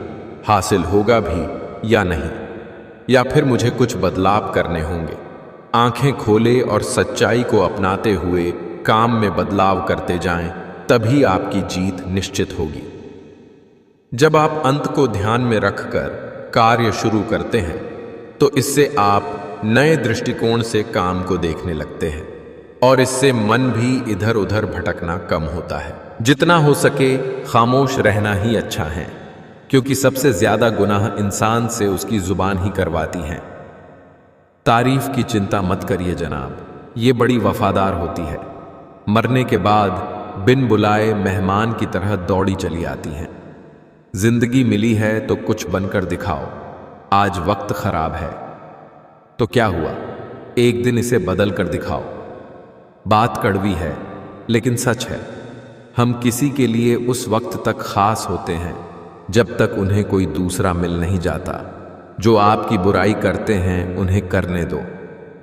हासिल होगा भी या नहीं, या फिर मुझे कुछ बदलाव करने होंगे। आंखें खोले और सच्चाई को अपनाते हुए काम में बदलाव करते जाएं, तभी आपकी जीत निश्चित होगी। जब आप अंत को ध्यान में रखकर कार्य शुरू करते हैं तो इससे आप नए दृष्टिकोण से काम को देखने लगते हैं और इससे मन भी इधर उधर भटकना कम होता है। जितना हो सके खामोश रहना ही अच्छा है, क्योंकि सबसे ज्यादा गुनाह इंसान से उसकी जुबान ही करवाती है। तारीफ की चिंता मत करिए जनाब, ये बड़ी वफादार होती है। मरने के बाद बिन बुलाए मेहमान की तरह दौड़ी चली आती हैं। जिंदगी मिली है तो कुछ बनकर दिखाओ। आज वक्त खराब है तो क्या हुआ, एक दिन इसे बदल कर दिखाओ। बात कड़वी है लेकिन सच है। हम किसी के लिए उस वक्त तक खास होते हैं जब तक उन्हें कोई दूसरा मिल नहीं जाता। जो आपकी बुराई करते हैं उन्हें करने दो,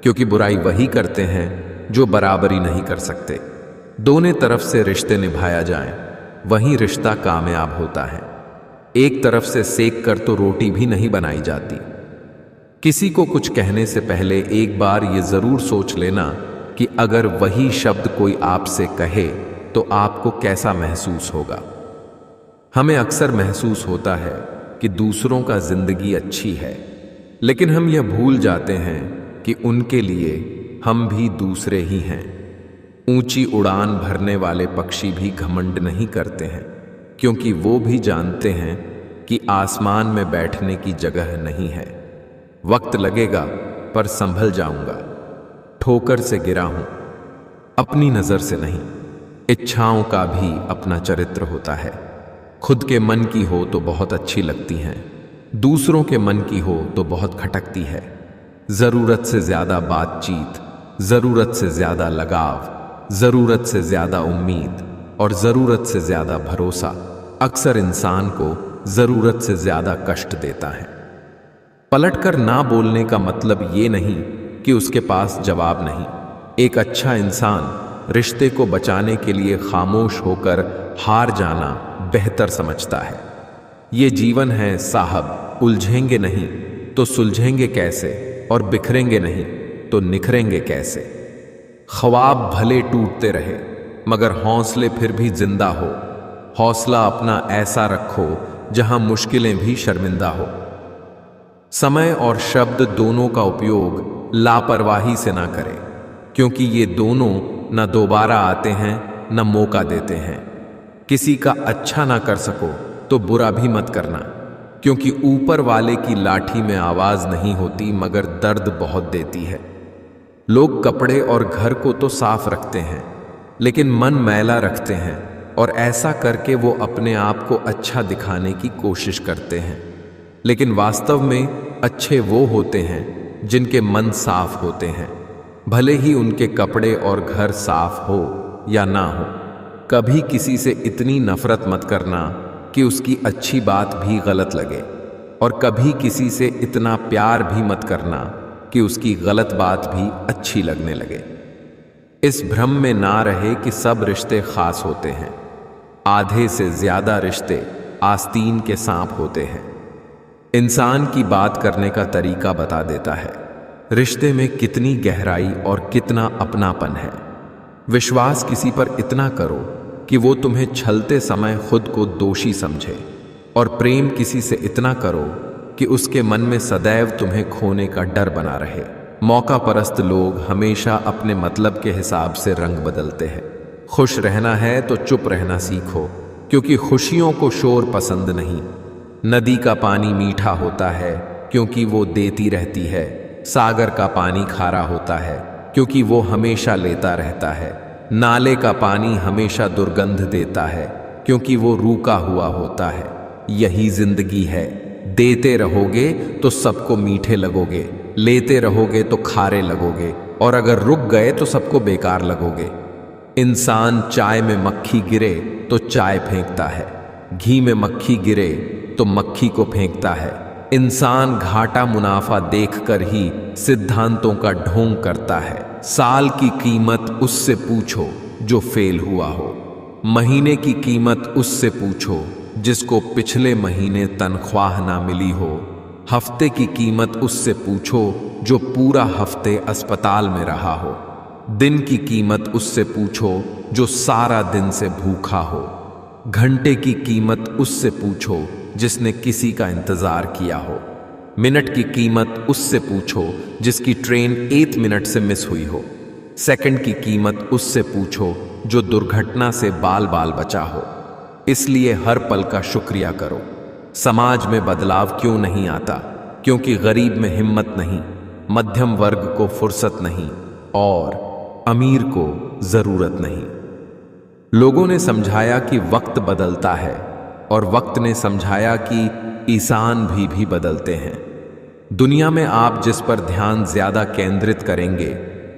क्योंकि बुराई वही करते हैं जो बराबरी नहीं कर सकते। दोनों तरफ से रिश्ते निभाया जाए, वही रिश्ता कामयाब होता है। एक तरफ से सेक कर तो रोटी भी नहीं बनाई जाती। किसी को कुछ कहने से पहले एक बार ये जरूर सोच लेना कि अगर वही शब्द कोई आपसे कहे तो आपको कैसा महसूस होगा। हमें अक्सर महसूस होता है कि दूसरों का जिंदगी अच्छी है, लेकिन हम यह भूल जाते हैं कि उनके लिए हम भी दूसरे ही हैं। ऊंची उड़ान भरने वाले पक्षी भी घमंड नहीं करते हैं, क्योंकि वो भी जानते हैं कि आसमान में बैठने की जगह नहीं है। वक्त लगेगा पर संभल जाऊंगा। ठोकर से गिरा हूं, अपनी नजर से नहीं। इच्छाओं का भी अपना चरित्र होता है। खुद के मन की हो तो बहुत अच्छी लगती हैं, दूसरों के मन की हो तो बहुत खटकती है। जरूरत से ज्यादा बातचीत, जरूरत से ज्यादा लगाव, जरूरत से ज्यादा उम्मीद और जरूरत से ज्यादा भरोसा अक्सर इंसान को जरूरत से ज्यादा कष्ट देता है। पलटकर ना बोलने का मतलब ये नहीं कि उसके पास जवाब नहीं। एक अच्छा इंसान रिश्ते को बचाने के लिए खामोश होकर हार जाना बेहतर समझता है। ये जीवन है साहब, उलझेंगे नहीं तो सुलझेंगे कैसे, और बिखरेंगे नहीं तो निखरेंगे कैसे। ख्वाब भले टूटते रहे मगर हौसले फिर भी जिंदा हो। हौसला अपना ऐसा रखो जहां मुश्किलें भी शर्मिंदा हो। समय और शब्द दोनों का उपयोग लापरवाही से ना करें, क्योंकि ये दोनों न दोबारा आते हैं न मौका देते हैं। किसी का अच्छा ना कर सको तो बुरा भी मत करना, क्योंकि ऊपर वाले की लाठी में आवाज नहीं होती मगर दर्द बहुत देती है। लोग कपड़े और घर को तो साफ रखते हैं लेकिन मन मैला रखते हैं, और ऐसा करके वो अपने आप को अच्छा दिखाने की कोशिश करते हैं। लेकिन वास्तव में अच्छे वो होते हैं जिनके मन साफ होते हैं, भले ही उनके कपड़े और घर साफ हो या ना हो। कभी किसी से इतनी नफरत मत करना कि उसकी अच्छी बात भी गलत लगे, और कभी किसी से इतना प्यार भी मत करना कि उसकी गलत बात भी अच्छी लगने लगे। इस भ्रम में ना रहे कि सब रिश्ते खास होते हैं। आधे से ज्यादा रिश्ते आस्तीन के सांप होते हैं। इंसान की बात करने का तरीका बता देता है रिश्ते में कितनी गहराई और कितना अपनापन है। विश्वास किसी पर इतना करो कि वो तुम्हें छलते समय खुद को दोषी समझे, और प्रेम किसी से इतना करो कि उसके मन में सदैव तुम्हें खोने का डर बना रहे। मौका परस्त लोग हमेशा अपने मतलब के हिसाब से रंग बदलते हैं। खुश रहना है तो चुप रहना सीखो, क्योंकि खुशियों को शोर पसंद नहीं। नदी का पानी मीठा होता है क्योंकि वो देती रहती है। सागर का पानी खारा होता है क्योंकि वो हमेशा लेता रहता है। नाले का पानी हमेशा दुर्गंध देता है क्योंकि वो रूका हुआ होता है। यही जिंदगी है, देते रहोगे तो सबको मीठे लगोगे, लेते रहोगे तो खारे लगोगे, और अगर रुक गए तो सबको बेकार लगोगे। इंसान चाय में मक्खी गिरे तो चाय फेंकता है, घी में मक्खी गिरे तो मक्खी को फेंकता है। इंसान घाटा मुनाफा देखकर ही सिद्धांतों का ढोंग करता है। साल की कीमत उससे पूछो जो फेल हुआ हो, महीने की कीमत उससे पूछो जिसको पिछले महीने तनख्वाह ना मिली हो, हफ्ते की कीमत उससे पूछो जो पूरा हफ्ते अस्पताल में रहा हो, दिन की कीमत उससे पूछो जो सारा दिन से भूखा हो, घंटे की कीमत उससे पूछो जिसने किसी का इंतजार किया हो, मिनट की कीमत उससे पूछो जिसकी ट्रेन 1 मिनट से मिस हुई हो, सेकंड की कीमत उससे पूछो जो दुर्घटना से बाल बाल बचा हो। इसलिए हर पल का शुक्रिया करो। समाज में बदलाव क्यों नहीं आता? क्योंकि गरीब में हिम्मत नहीं, मध्यम वर्ग को फुर्सत नहीं, और अमीर को जरूरत नहीं। लोगों ने समझाया कि वक्त बदलता है, और वक्त ने समझाया कि इंसान भी बदलते हैं। दुनिया में आप जिस पर ध्यान ज्यादा केंद्रित करेंगे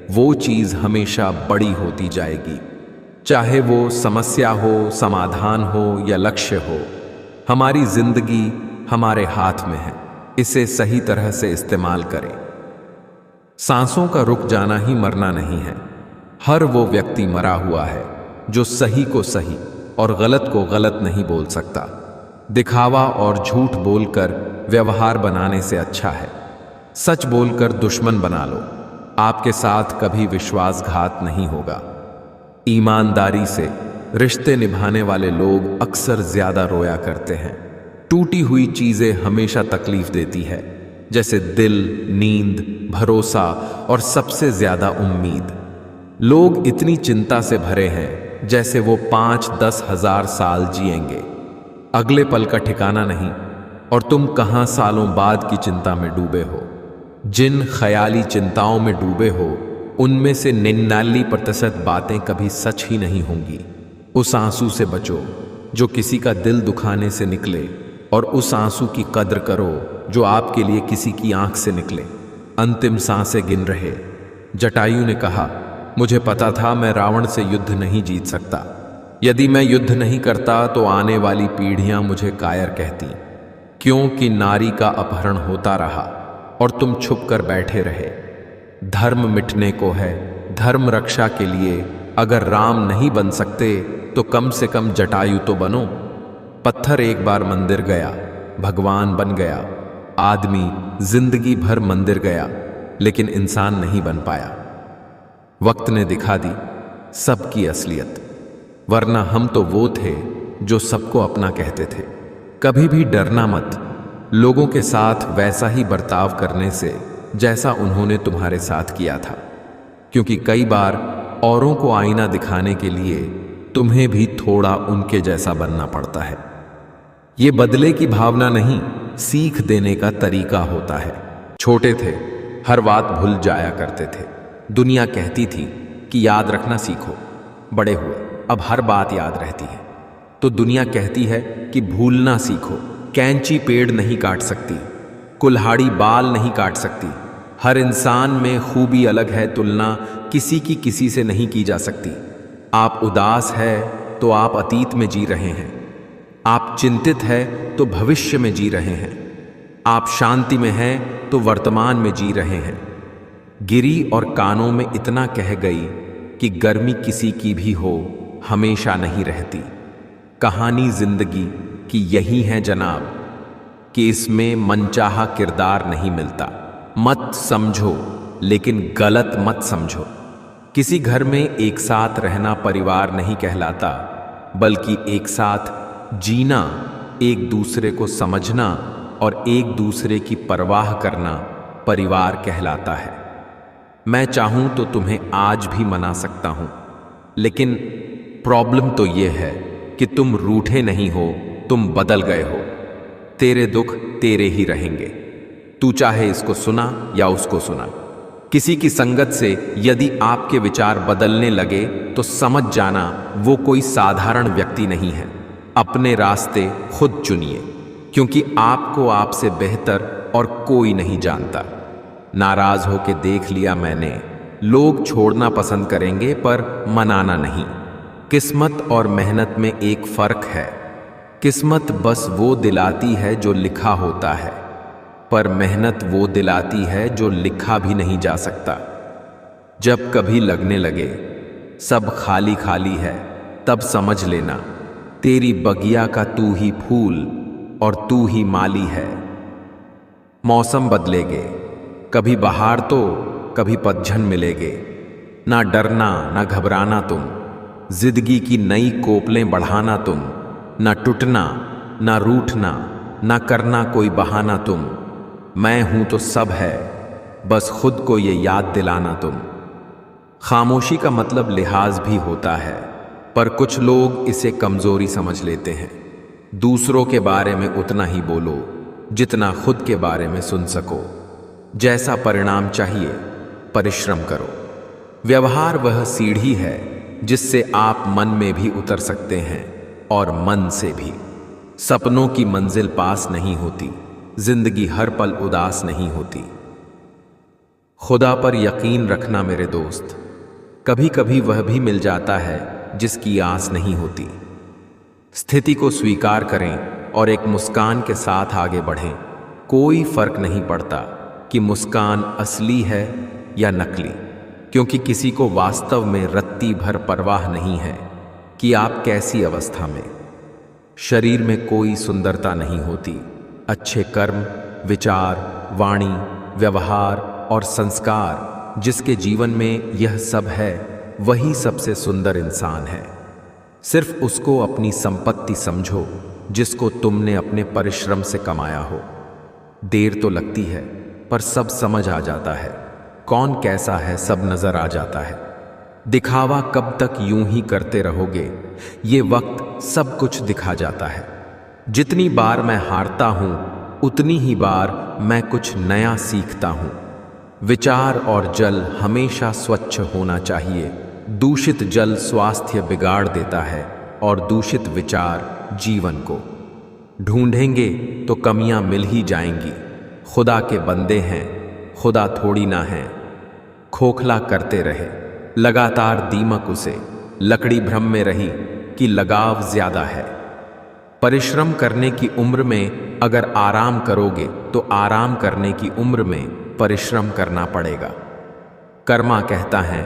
वो चीज हमेशा बड़ी होती जाएगी। चाहे वो समस्या हो, समाधान हो या लक्ष्य हो, हमारी जिंदगी हमारे हाथ में है। इसे सही तरह से इस्तेमाल करें। सांसों का रुक जाना ही मरना नहीं है। हर वो व्यक्ति मरा हुआ है जो सही को सही और गलत को गलत नहीं बोल सकता। दिखावा और झूठ बोलकर व्यवहार बनाने से अच्छा है सच बोलकर दुश्मन बना लो। आपके साथ कभी विश्वासघात नहीं होगा। ईमानदारी से रिश्ते निभाने वाले लोग अक्सर ज्यादा रोया करते हैं। टूटी हुई चीजें हमेशा तकलीफ देती है, जैसे दिल, नींद, भरोसा और सबसे ज्यादा उम्मीद। लोग इतनी चिंता से भरे हैं जैसे वो 5-10 हजार साल जिएंगे। अगले पल का ठिकाना नहीं, और तुम कहां सालों बाद की चिंता में डूबे हो। जिन ख्याली चिंताओं में डूबे हो उनमें से 99% बातें कभी सच ही नहीं होंगी। उस आंसू से बचो जो किसी का दिल दुखाने से निकले, और उस आंसू की कद्र करो जो आपके लिए किसी की आंख से निकले। अंतिम सांसें गिन रहे जटायु ने कहा, मुझे पता था मैं रावण से युद्ध नहीं जीत सकता। यदि मैं युद्ध नहीं करता तो आने वाली पीढ़ियां मुझे कायर कहती, क्योंकि नारी का अपहरण होता रहा और तुम छुप कर बैठे रहे। धर्म मिटने को है, धर्म रक्षा के लिए अगर राम नहीं बन सकते तो कम से कम जटायु तो बनो। पत्थर एक बार मंदिर गया, भगवान बन गया। आदमी जिंदगी भर मंदिर गया, लेकिन इंसान नहीं बन पाया। वक्त ने दिखा दी सबकी असलियत, वरना हम तो वो थे जो सबको अपना कहते थे। कभी भी डरना मत लोगों के साथ वैसा ही बर्ताव करने से जैसा उन्होंने तुम्हारे साथ किया था, क्योंकि कई बार औरों को आईना दिखाने के लिए तुम्हें भी थोड़ा उनके जैसा बनना पड़ता है। ये बदले की भावना नहीं, सीख देने का तरीका होता है। छोटे थे, हर बात भूल जाया करते थे। दुनिया कहती थी कि याद रखना सीखो। बड़े हुए, अब हर बात याद रहती है। तो दुनिया कहती है कि भूलना सीखो। कैंची पेड़ नहीं काट सकती, कुल्हाड़ी बाल नहीं काट सकती। हर इंसान में खूबी अलग है, तुलना किसी की किसी से नहीं की जा सकती। आप उदास है तो आप अतीत में जी रहे हैं, आप चिंतित है तो भविष्य में जी रहे हैं, आप शांति में हैं तो वर्तमान में जी रहे हैं। गिरी और कानों में इतना कह गई कि गर्मी किसी की भी हो हमेशा नहीं रहती। कहानी जिंदगी की यही है जनाब, कि इसमें मनचाहा किरदार नहीं मिलता। मत समझो लेकिन गलत मत समझो। किसी घर में एक साथ रहना परिवार नहीं कहलाता, बल्कि एक साथ जीना, एक दूसरे को समझना और एक दूसरे की परवाह करना परिवार कहलाता है। मैं चाहूं तो तुम्हें आज भी मना सकता हूं, लेकिन प्रॉब्लम तो यह है कि तुम रूठे नहीं हो, तुम बदल गए हो। तेरे दुख तेरे ही रहेंगे, तू चाहे इसको सुना या उसको सुना। किसी की संगत से यदि आपके विचार बदलने लगे तो समझ जाना वो कोई साधारण व्यक्ति नहीं है। अपने रास्ते खुद चुनिए, क्योंकि आपको आपसे बेहतर और कोई नहीं जानता। नाराज होके देख लिया मैंने, लोग छोड़ना पसंद करेंगे पर मनाना नहीं। किस्मत और मेहनत में एक फर्क है। किस्मत बस वो दिलाती है जो लिखा होता है, पर मेहनत वो दिलाती है जो लिखा भी नहीं जा सकता। जब कभी लगने लगे सब खाली खाली है, तब समझ लेना तेरी बगिया का तू ही फूल और तू ही माली है। मौसम बदलेगे, कभी बहार तो कभी पतझड़ मिलेगे। ना डरना ना घबराना तुम, जिंदगी की नई कोपलें बढ़ाना तुम। ना टूटना ना रूठना, ना करना कोई बहाना तुम। मैं हूं तो सब है, बस खुद को ये याद दिलाना तुम। खामोशी का मतलब लिहाज भी होता है, पर कुछ लोग इसे कमजोरी समझ लेते हैं। दूसरों के बारे में उतना ही बोलो जितना खुद के बारे में सुन सको। जैसा परिणाम चाहिए परिश्रम करो। व्यवहार वह सीढ़ी है जिससे आप मन में भी उतर सकते हैं और मन से भी। सपनों की मंजिल पास नहीं होती, जिंदगी हर पल उदास नहीं होती। खुदा पर यकीन रखना मेरे दोस्त, कभी कभी वह भी मिल जाता है जिसकी आस नहीं होती। स्थिति को स्वीकार करें और एक मुस्कान के साथ आगे बढ़ें। कोई फर्क नहीं पड़ता कि मुस्कान असली है या नकली, क्योंकि किसी को वास्तव में रत्ती भर परवाह नहीं है कि आप कैसी अवस्था में। शरीर में कोई सुंदरता नहीं होती, अच्छे कर्म, विचार, वाणी, व्यवहार और संस्कार जिसके जीवन में यह सब है, वही सबसे सुंदर इंसान है। सिर्फ उसको अपनी संपत्ति समझो जिसको तुमने अपने परिश्रम से कमाया हो। देर तो लगती है पर सब समझ आ जाता है। कौन कैसा है सब नजर आ जाता है। दिखावा कब तक यूं ही करते रहोगे, ये वक्त सब कुछ दिखा जाता है। जितनी बार मैं हारता हूं उतनी ही बार मैं कुछ नया सीखता हूं। विचार और जल हमेशा स्वच्छ होना चाहिए। दूषित जल स्वास्थ्य बिगाड़ देता है और दूषित विचार जीवन को। ढूंढेंगे तो कमियां मिल ही जाएंगी। खुदा के बंदे हैं, खुदा थोड़ी ना है। खोखला करते रहे, लगातार दीमक उसे। लकड़ी भ्रम में रही कि लगाव ज्यादा है। परिश्रम करने की उम्र में अगर आराम करोगे तो आराम करने की उम्र में परिश्रम करना पड़ेगा। कर्मा कहता है,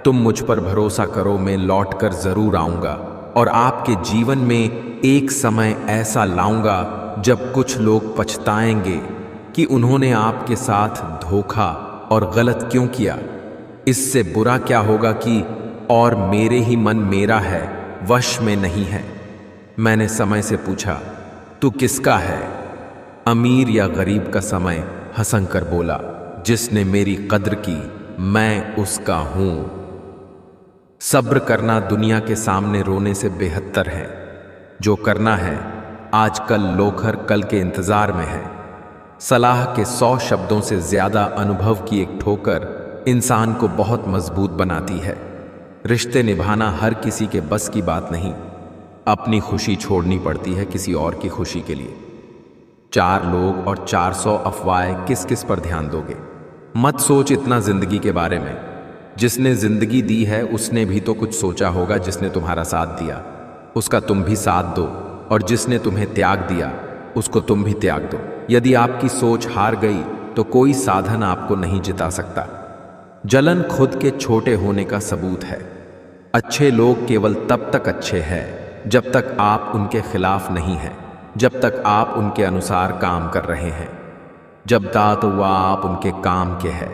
तुम मुझ पर भरोसा करो, मैं लौट कर जरूर आऊंगा और आपके जीवन में एक समय ऐसा लाऊंगा जब कुछ लोग पछताएंगे कि उन्होंने आपके साथ धोखा और गलत क्यों किया। इससे बुरा क्या होगा कि और मेरे ही मन मेरा है, वश में नहीं है। मैंने समय से पूछा, तू किसका है? अमीर या गरीब का समय हंस कर बोला, जिसने मेरी कद्र की मैं उसका हूं। सब्र करना दुनिया के सामने रोने से बेहतर है। जो करना है आजकल लोखर कल के इंतजार में है। सलाह के 100 शब्दों से ज्यादा अनुभव की एक ठोकर इंसान को बहुत मजबूत बनाती है। रिश्ते निभाना हर किसी के बस की बात नहीं। अपनी खुशी छोड़नी पड़ती है किसी और की खुशी के लिए। 4 लोग और 400 अफवाहें, किस किस पर ध्यान दोगे? मत सोच इतना जिंदगी के बारे में। जिसने जिंदगी दी है उसने भी तो कुछ सोचा होगा। जिसने तुम्हारा साथ दिया उसका तुम भी साथ दो, और जिसने तुम्हें त्याग दिया उसको तुम भी त्याग दो। यदि आपकी सोच हार गई तो कोई साधन आपको नहीं जिता सकता। जलन खुद के छोटे होने का सबूत है। अच्छे लोग केवल तब तक अच्छे हैं जब तक आप उनके खिलाफ नहीं हैं, जब तक आप उनके अनुसार काम कर रहे हैं। जब दात हुआ आप उनके काम के हैं,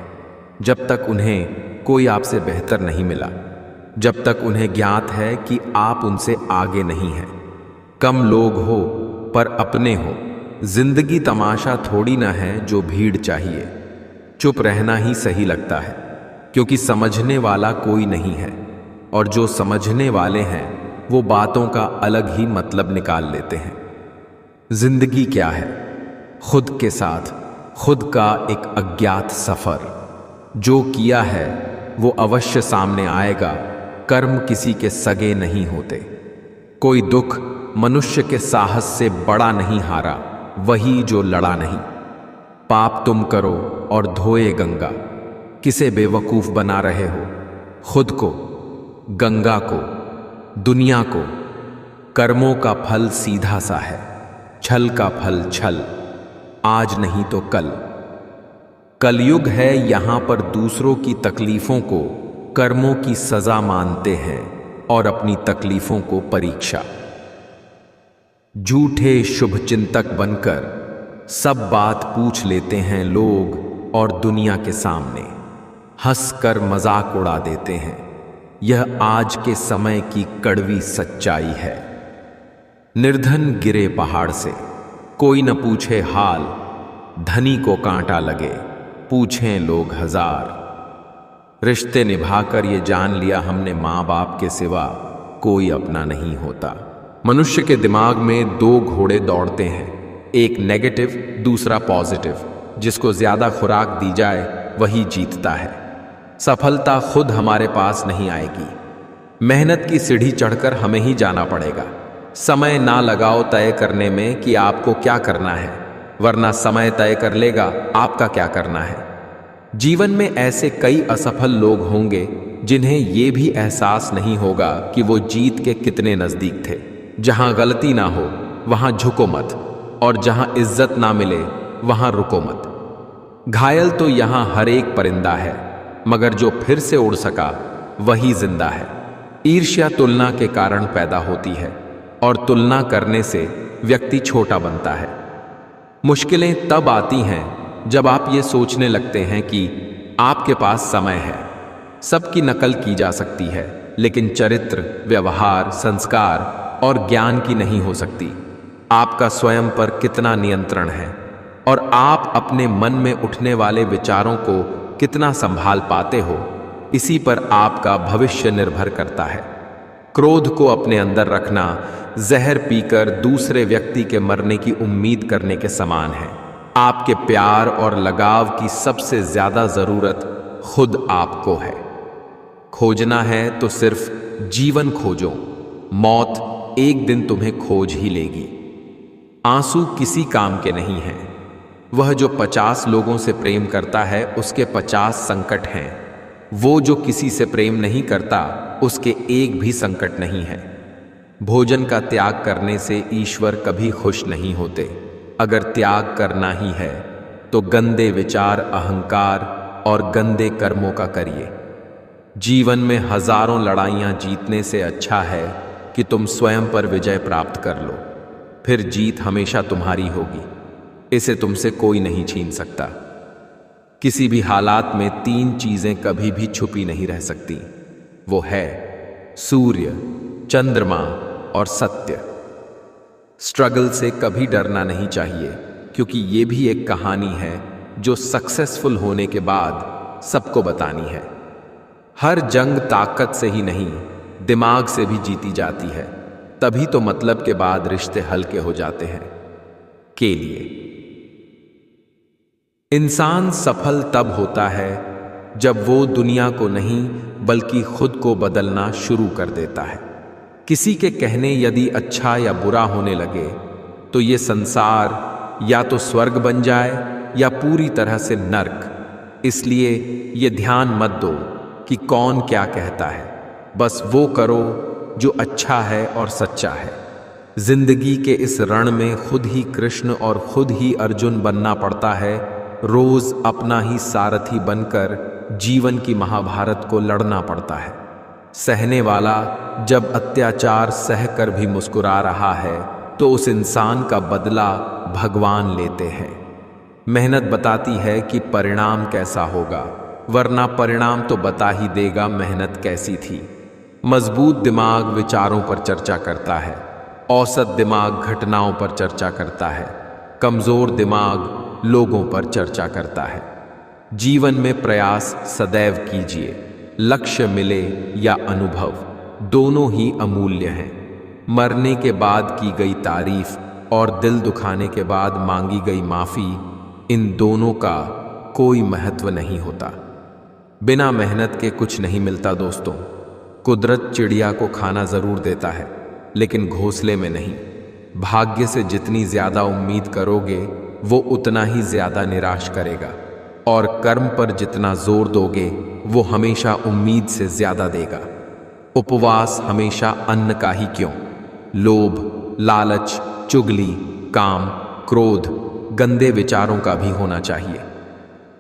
जब तक उन्हें कोई आपसे बेहतर नहीं मिला, जब तक उन्हें ज्ञात है कि आप उनसे आगे नहीं हैं। कम लोग हो पर अपने हो। जिंदगी तमाशा थोड़ी ना है जो भीड़ चाहिए। चुप रहना ही सही लगता है, क्योंकि समझने वाला कोई नहीं है, और जो समझने वाले हैं वो बातों का अलग ही मतलब निकाल लेते हैं। जिंदगी क्या है? खुद के साथ खुद का एक अज्ञात सफर। जो किया है वो अवश्य सामने आएगा। कर्म किसी के सगे नहीं होते। कोई दुख मनुष्य के साहस से बड़ा नहीं हारा, वही जो लड़ा नहीं। पाप तुम करो और धोए गंगा। किसे बेवकूफ बना रहे हो? खुद को, गंगा को, दुनिया को। कर्मों का फल सीधा सा है, छल का फल छल। आज नहीं तो कल। कलयुग है, यहां पर दूसरों की तकलीफों को कर्मों की सजा मानते हैं और अपनी तकलीफों को परीक्षा। झूठे शुभ चिंतक बनकर सब बात पूछ लेते हैं लोग, और दुनिया के सामने हंसकर मजाक उड़ा देते हैं। यह आज के समय की कड़वी सच्चाई है। निर्धन गिरे पहाड़ से, कोई न पूछे हाल। धनी को कांटा लगे, पूछें लोग 1000। रिश्ते निभाकर ये जान लिया हमने, माँ बाप के सिवा कोई अपना नहीं होता। मनुष्य के दिमाग में 2 घोड़े दौड़ते हैं, एक नेगेटिव, दूसरा पॉजिटिव। जिसको ज्यादा खुराक दी जाए वही जीतता है। सफलता खुद हमारे पास नहीं आएगी। मेहनत की सीढ़ी चढ़कर हमें ही जाना पड़ेगा। समय ना लगाओ तय करने में कि आपको क्या करना है, वरना समय तय कर लेगा आपका क्या करना है। जीवन में ऐसे कई असफल लोग होंगे जिन्हें यह भी एहसास नहीं होगा कि वो जीत के कितने नजदीक थे। जहां गलती ना हो वहां झुको मत, और जहां इज्जत ना मिले वहां रुको मत। घायल तो यहां हर एक परिंदा है, मगर जो फिर से उड़ सका वही जिंदा है। ईर्ष्या तुलना के कारण पैदा होती है, और तुलना करने से व्यक्ति छोटा बनता है। मुश्किलें तब आती हैं जब आप ये सोचने लगते हैं कि आपके पास समय है। सबकी नकल की जा सकती है, लेकिन चरित्र, व्यवहार, संस्कार और ज्ञान की नहीं हो सकती। आपका स्वयं पर कितना नियंत्रण है, और आप अपने मन में उठने वाले विचारों को कितना संभाल पाते हो, इसी पर आपका भविष्य निर्भर करता है। क्रोध को अपने अंदर रखना जहर पीकर दूसरे व्यक्ति के मरने की उम्मीद करने के समान है। आपके प्यार और लगाव की सबसे ज्यादा जरूरत खुद आपको है। खोजना है तो सिर्फ जीवन खोजो, मौत एक दिन तुम्हें खोज ही लेगी। आंसू किसी काम के नहीं हैं। वह जो 50 लोगों से प्रेम करता है उसके 50 संकट हैं। वो जो किसी से प्रेम नहीं करता उसके एक भी संकट नहीं है। भोजन का त्याग करने से ईश्वर कभी खुश नहीं होते। अगर त्याग करना ही है तो गंदे विचार, अहंकार और गंदे कर्मों का करिए। जीवन में हजारों लड़ाइयां जीतने से अच्छा है कि तुम स्वयं पर विजय प्राप्त कर लो। फिर जीत हमेशा तुम्हारी होगी, इसे तुमसे कोई नहीं छीन सकता। किसी भी हालात में 3 चीजें कभी भी छुपी नहीं रह सकती। वो है सूर्य, चंद्रमा और सत्य। स्ट्रगल से कभी डरना नहीं चाहिए, क्योंकि ये भी एक कहानी है जो सक्सेसफुल होने के बाद सबको बतानी है। हर जंग ताकत से ही नहीं, दिमाग से भी जीती जाती है। तभी तो मतलब के बाद रिश्ते हल्के हो जाते हैं। के लिए इंसान सफल तब होता है जब वो दुनिया को नहीं बल्कि खुद को बदलना शुरू कर देता है। किसी के कहने यदि अच्छा या बुरा होने लगे तो ये संसार या तो स्वर्ग बन जाए या पूरी तरह से नर्क। इसलिए ये ध्यान मत दो कि कौन क्या कहता है, बस वो करो जो अच्छा है और सच्चा है। जिंदगी के इस रण में खुद ही कृष्ण और खुद ही अर्जुन बनना पड़ता है। रोज अपना ही सारथी बनकर जीवन की महाभारत को लड़ना पड़ता है। सहने वाला जब अत्याचार सहकर भी मुस्कुरा रहा है तो उस इंसान का बदला भगवान लेते हैं। मेहनत बताती है कि परिणाम कैसा होगा, वरना परिणाम तो बता ही देगा मेहनत कैसी थी। मजबूत दिमाग विचारों पर चर्चा करता है, औसत दिमाग घटनाओं पर चर्चा करता है, कमजोर दिमाग लोगों पर चर्चा करता है। जीवन में प्रयास सदैव कीजिए, लक्ष्य मिले या अनुभव, दोनों ही अमूल्य हैं। मरने के बाद की गई तारीफ और दिल दुखाने के बाद मांगी गई माफी, इन दोनों का कोई महत्व नहीं होता। बिना मेहनत के कुछ नहीं मिलता दोस्तों। कुदरत चिड़िया को खाना जरूर देता है, लेकिन घोंसले में नहीं। भाग्य से जितनी ज्यादा उम्मीद करोगे वो उतना ही ज्यादा निराश करेगा, और कर्म पर जितना जोर दोगे वो हमेशा उम्मीद से ज्यादा देगा। उपवास हमेशा अन्न का ही क्यों, लोभ, लालच, चुगली, काम, क्रोध, गंदे विचारों का भी होना चाहिए।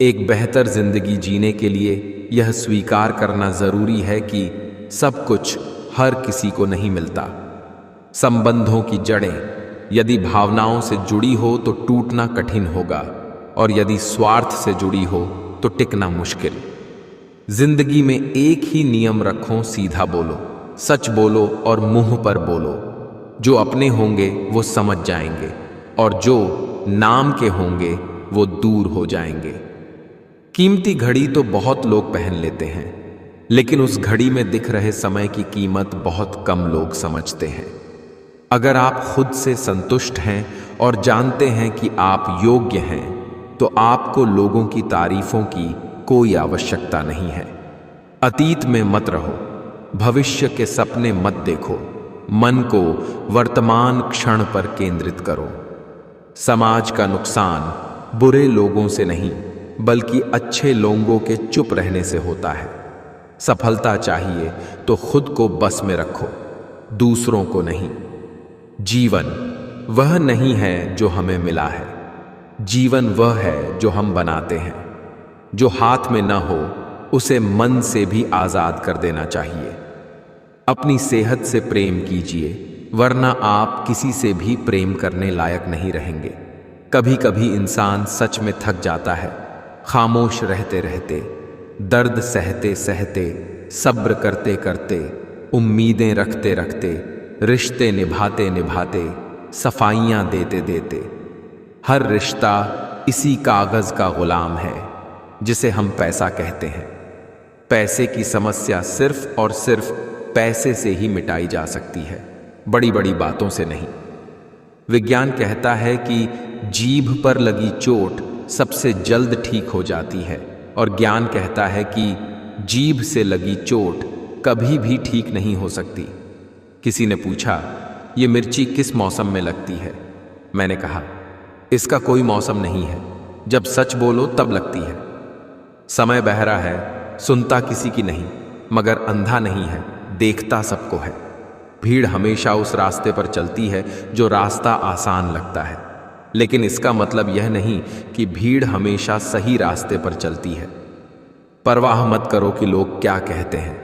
एक बेहतर जिंदगी जीने के लिए यह स्वीकार करना जरूरी है कि सब कुछ हर किसी को नहीं मिलता। संबंधों की जड़ें यदि भावनाओं से जुड़ी हो तो टूटना कठिन होगा, और यदि स्वार्थ से जुड़ी हो तो टिकना मुश्किल। जिंदगी में एक ही नियम रखो, सीधा बोलो, सच बोलो और मुंह पर बोलो। जो अपने होंगे वो समझ जाएंगे, और जो नाम के होंगे वो दूर हो जाएंगे। कीमती घड़ी तो बहुत लोग पहन लेते हैं, लेकिन उस घड़ी में दिख रहे समय की कीमत बहुत कम लोग समझते हैं। अगर आप खुद से संतुष्ट हैं और जानते हैं कि आप योग्य हैं, तो आपको लोगों की तारीफों की कोई आवश्यकता नहीं है। अतीत में मत रहो, भविष्य के सपने मत देखो, मन को वर्तमान क्षण पर केंद्रित करो। समाज का नुकसान बुरे लोगों से नहीं बल्कि अच्छे लोगों के चुप रहने से होता है। सफलता चाहिए तो खुद को बस में रखो, दूसरों को नहीं। जीवन वह नहीं है जो हमें मिला है, जीवन वह है जो हम बनाते हैं। जो हाथ में न हो उसे मन से भी आजाद कर देना चाहिए। अपनी सेहत से प्रेम कीजिए, वरना आप किसी से भी प्रेम करने लायक नहीं रहेंगे। कभी कभी इंसान सच में थक जाता है, खामोश रहते रहते, दर्द सहते सहते, सब्र करते करते, उम्मीदें रखते रखते, रिश्ते निभाते निभाते, सफाइयां देते देते। हर रिश्ता इसी कागज का गुलाम है जिसे हम पैसा कहते हैं। पैसे की समस्या सिर्फ और सिर्फ पैसे से ही मिटाई जा सकती है, बड़ी बड़ी बातों से नहीं। विज्ञान कहता है कि जीभ पर लगी चोट सबसे जल्द ठीक हो जाती है और ज्ञान कहता है कि जीभ से लगी चोट कभी भी ठीक नहीं हो सकती। किसी ने पूछा, ये मिर्ची किस मौसम में लगती है? मैंने कहा, इसका कोई मौसम नहीं है, जब सच बोलो तब लगती है। समय बहरा है, सुनता किसी की नहीं, मगर अंधा नहीं है, देखता सबको है। भीड़ हमेशा उस रास्ते पर चलती है जो रास्ता आसान लगता है, लेकिन इसका मतलब यह नहीं कि भीड़ हमेशा सही रास्ते पर चलती है। परवाह मत करो कि लोग क्या कहते हैं,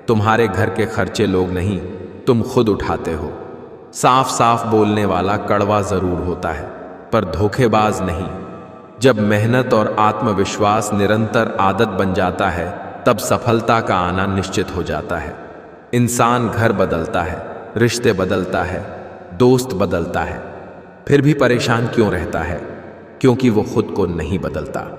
तुम्हारे घर के खर्चे लोग नहीं, तुम खुद उठाते हो। साफ साफ बोलने वाला कड़वा जरूर होता है, पर धोखेबाज नहीं। जब मेहनत और आत्मविश्वास निरंतर आदत बन जाता है, तब सफलता का आना निश्चित हो जाता है। इंसान घर बदलता है, रिश्ते बदलता है, दोस्त बदलता है, फिर भी परेशान क्यों रहता है? क्योंकि वो खुद को नहीं बदलता।